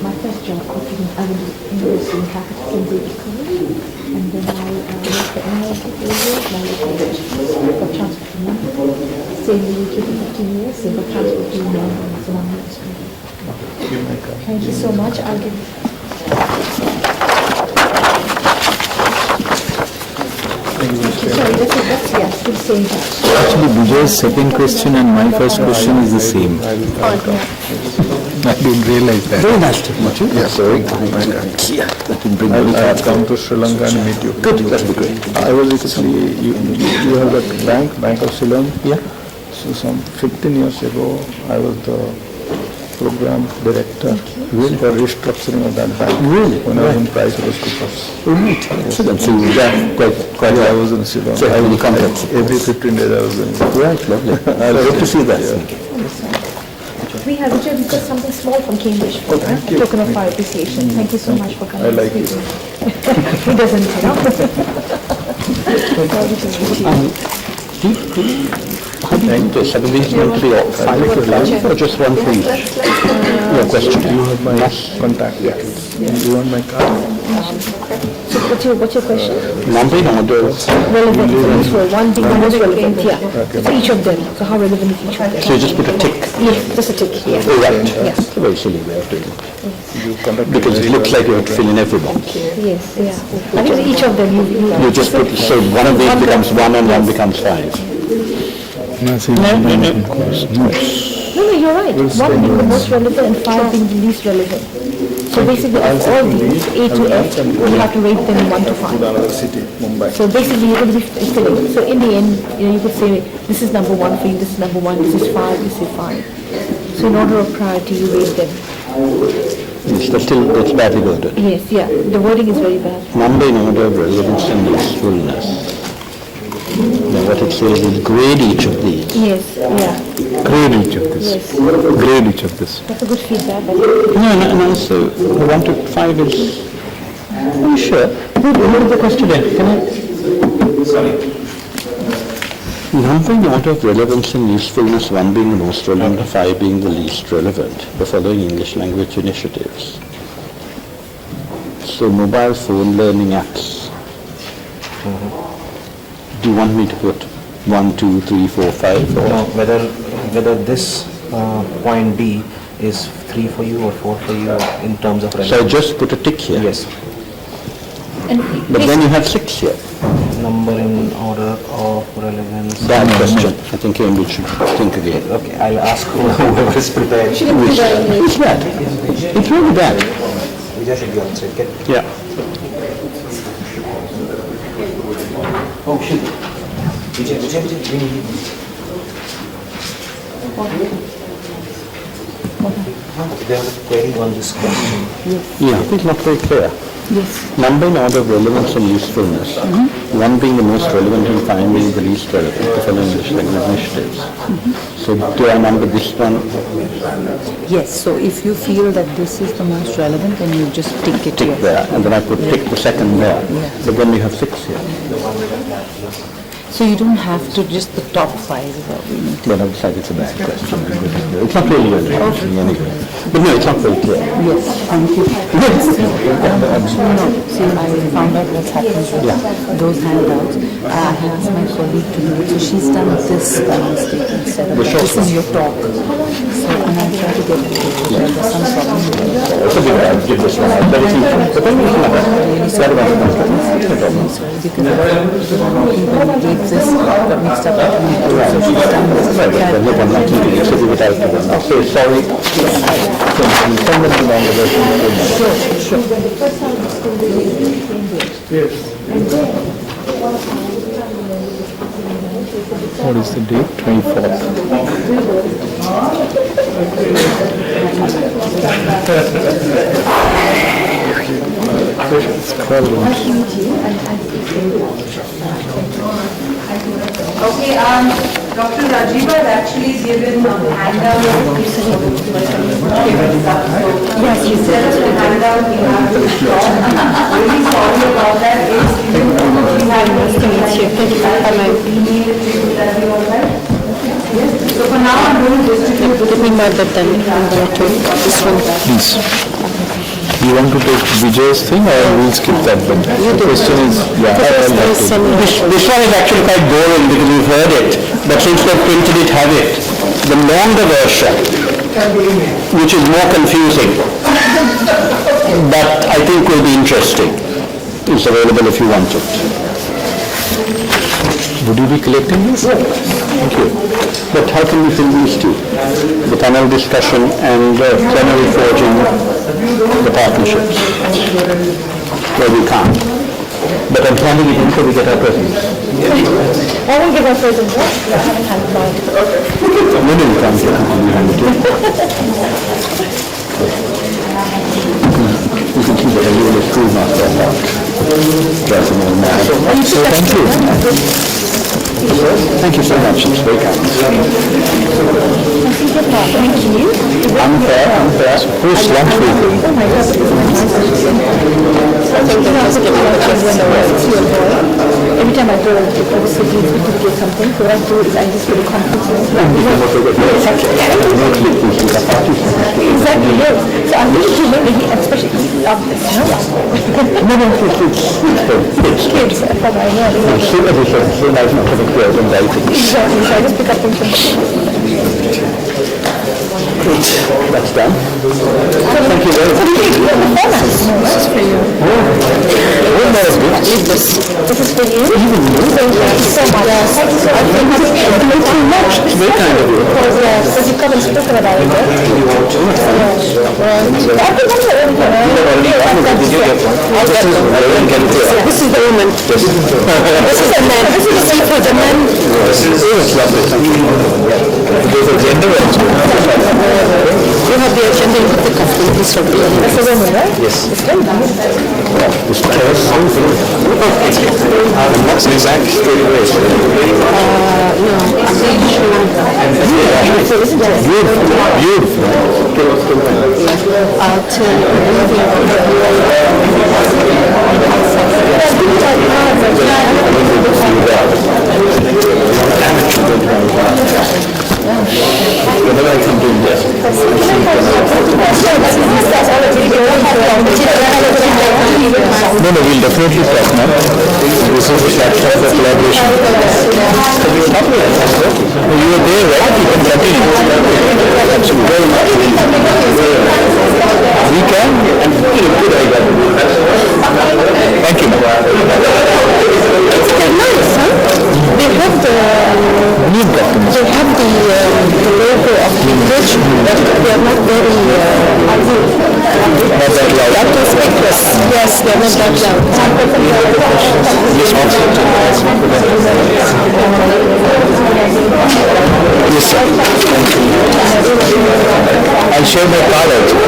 my first job, I went to university in Calcutta, St. David's College. And then I worked for NIS for 4 years, my college. Got transferred to London. Stayed in the UK for 15 years, then got transferred to London. So now I'm in Australia. Thank you so much. I'll give Sorry, that's yeah, still stay in touch. Actually, Vijay's second question and my first question is the same. I didn't realize that. Very nice to meet you. Yes, Very very kind. kind. Yeah, that will bring I you will come to Sri Lanka and meet you. Good, that'll be great. I was actually, you have that Bank of Ceylon? Yeah. So some 15 years ago, I was the program director for restructuring of that bank. Really? When I was in PricewaterhouseCoopers. Right, excellent. So you got quite I was in Ceylon. So how many contacts? Every 15 days I was in. Right, lovely. I hope to see that. We have Vijay, we've got something small from Cambridge for you, thank a you. token of our appreciation. Thank you so much for coming. I like and it. speaking. Who doesn't, you know? Sorry to meet you. How do you do this? Have these been 3 or 5 or just one for each? Your question. You have my contact details. You want my card? So what's your question? Number in order. Relevant for each role, one being the most relevant, yeah. For each of them, so how relevant is each of them? So you just put a tick. Yeah, just a tick, yeah. Oh, right. Yeah. It's a very silly way of doing it. You contact Because it looks like you have to fill in every box. Yes, yeah. I think each of them You just put, so one of these becomes 1 and 1 becomes 5. No, you're right. 1 being the most relevant and 5 being the least relevant. So basically, of all these, A to F, we have to rate them 1 to 5. another city, Mumbai. So basically, you're going to be filling. So in the end, you could say, this is number 1 for you, this is number 1, this is 5, this is 5. So in order of priority, you rate them. It's still, it's badly worded. Yes, yeah. The wording is very bad. Number in order of relevance and usefulness. Now what it says is grade each of these. Yes, yeah. Grade each of this. Yes. Grade each of this. That's a good feedback. I think. No, and also 1 to 5 is, are you sure? What is the question there? Can I? Sorry. Number in order of relevance and usefulness, 1 being the most relevant, 5 being the least relevant, the following English language initiatives. So mobile phone learning apps. Do you want me to put 1, 2, 3, 4, 5? Or? No, whether this point D is 3 for you or 4 for you in terms of So I relevance. just put a tick here. Yes, And But then you have 6 here. number in order of relevance. Bad question. I think Cambridge should think again. Okay, I'll ask whoever is prepared. It's bad. It's really bad. Vijay should be answered. Yeah. Oh shit. Vijay, we need There was a query on this question. Yeah, it's not very clear. Yes. Number in order of relevance and usefulness. One being the most relevant and five being the least relevant, the following initiatives. So do I number this one? Yes, so if you feel that this is the most relevant, then you just tick it Tick here. there, and then I put tick the second there. Yeah. But then we have 6 here. So you don't have to, just the top 5 is what we need. But I've decided it's a bad question. It's not really relevant anyway. But no, it's not very clear. Yes, thank you. No, see, I found out what's happened with those handouts. I asked my colleague to do it, so she's done this by mistake instead of this is your talk. So, and I tried to get it to there was some problem with it. It's a big bad, give this one out. But it's then we can have it. Sorry, because when we gave this, got mixed up with me too, so she's done this. Right, but look, I'm not keeping it, so give it out to them. I'll say sorry. Send them along the version. Sure. What is the date? 24th. Okay, Dr. Rajiva had actually given a handout. Yes, he said the handout we have to stop. Really sorry about that. We have that be all right? Yes. So for now, I'm going to distribute. Give me my bit then, I'm going to take this one back. Please. You want to take Vijay's thing or we'll skip that one? The question is, yeah, I like it. This one is actually quite boring because we've heard it, but since they've printed it, have it. The longer version, which is more confusing, but I think will be interesting, is available if you want it. Would you be collecting this? Thank you. But how can we fill these two? The panel discussion and plenary forging the partnerships, where we can't. But I'm planning it in so we get our presents. I will give a present, I haven't had mine. Maybe we can't get it. You can see that I live in a schoolmaster now. Dressing all mad. So thank you. Thank you so much, it's very kind. Thank you. Unfair. Who's lunch with you? Oh my God. Every time I go to the city to get something, so what I do is I just go to conferences. Exactly, yes. So I'm really to learn, especially love this, It's kids, from I know. so as I said, so nice not to be clear and writing. Exactly, so I just pick up things from Good, that's done. Thank you very much. This is for you. Oh, that is good. This is for you. Even more. Thank you so much. I think it's too much. It's very kind of you. Because you come and speak about it. Right? This is the woman. This is the man. This is the seafood. The man. This is lovely. There's a gender also. You have the agenda and put the coffee. This will be. That's the woman, right? Yes. It's very nice. This chair is so good. And what's the exact straight away? No, I'm not sure. Beautiful. Beautiful. I'll tell you. Whenever I come to India. No, we'll definitely talk now. This is the platform for collaboration. You were there, right? You can continue. Absolutely. Very much. We can, and good idea. Thank you. They're nice, huh? They have the New documents. they have the logo of English, but they are not very Not that loud. that conspicuous. Yes, they are not that loud. Yes, also. Yes, sir. I'll share my card also.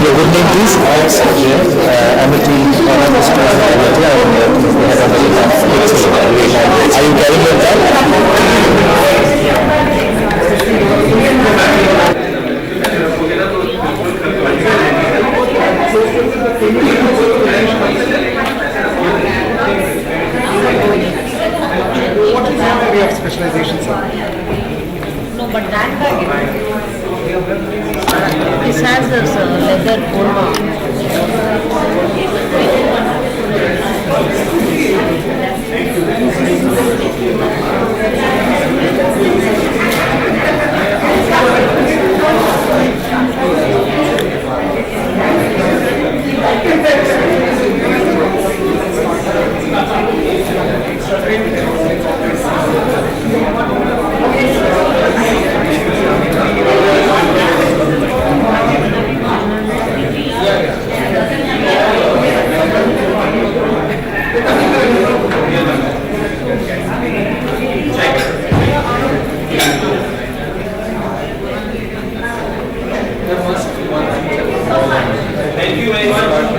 Your good name, please? I'm a team of the school of Are you carrying your card? What is your area of specialization, sir? No, but that bag, this has this leather polo. Thank you very much.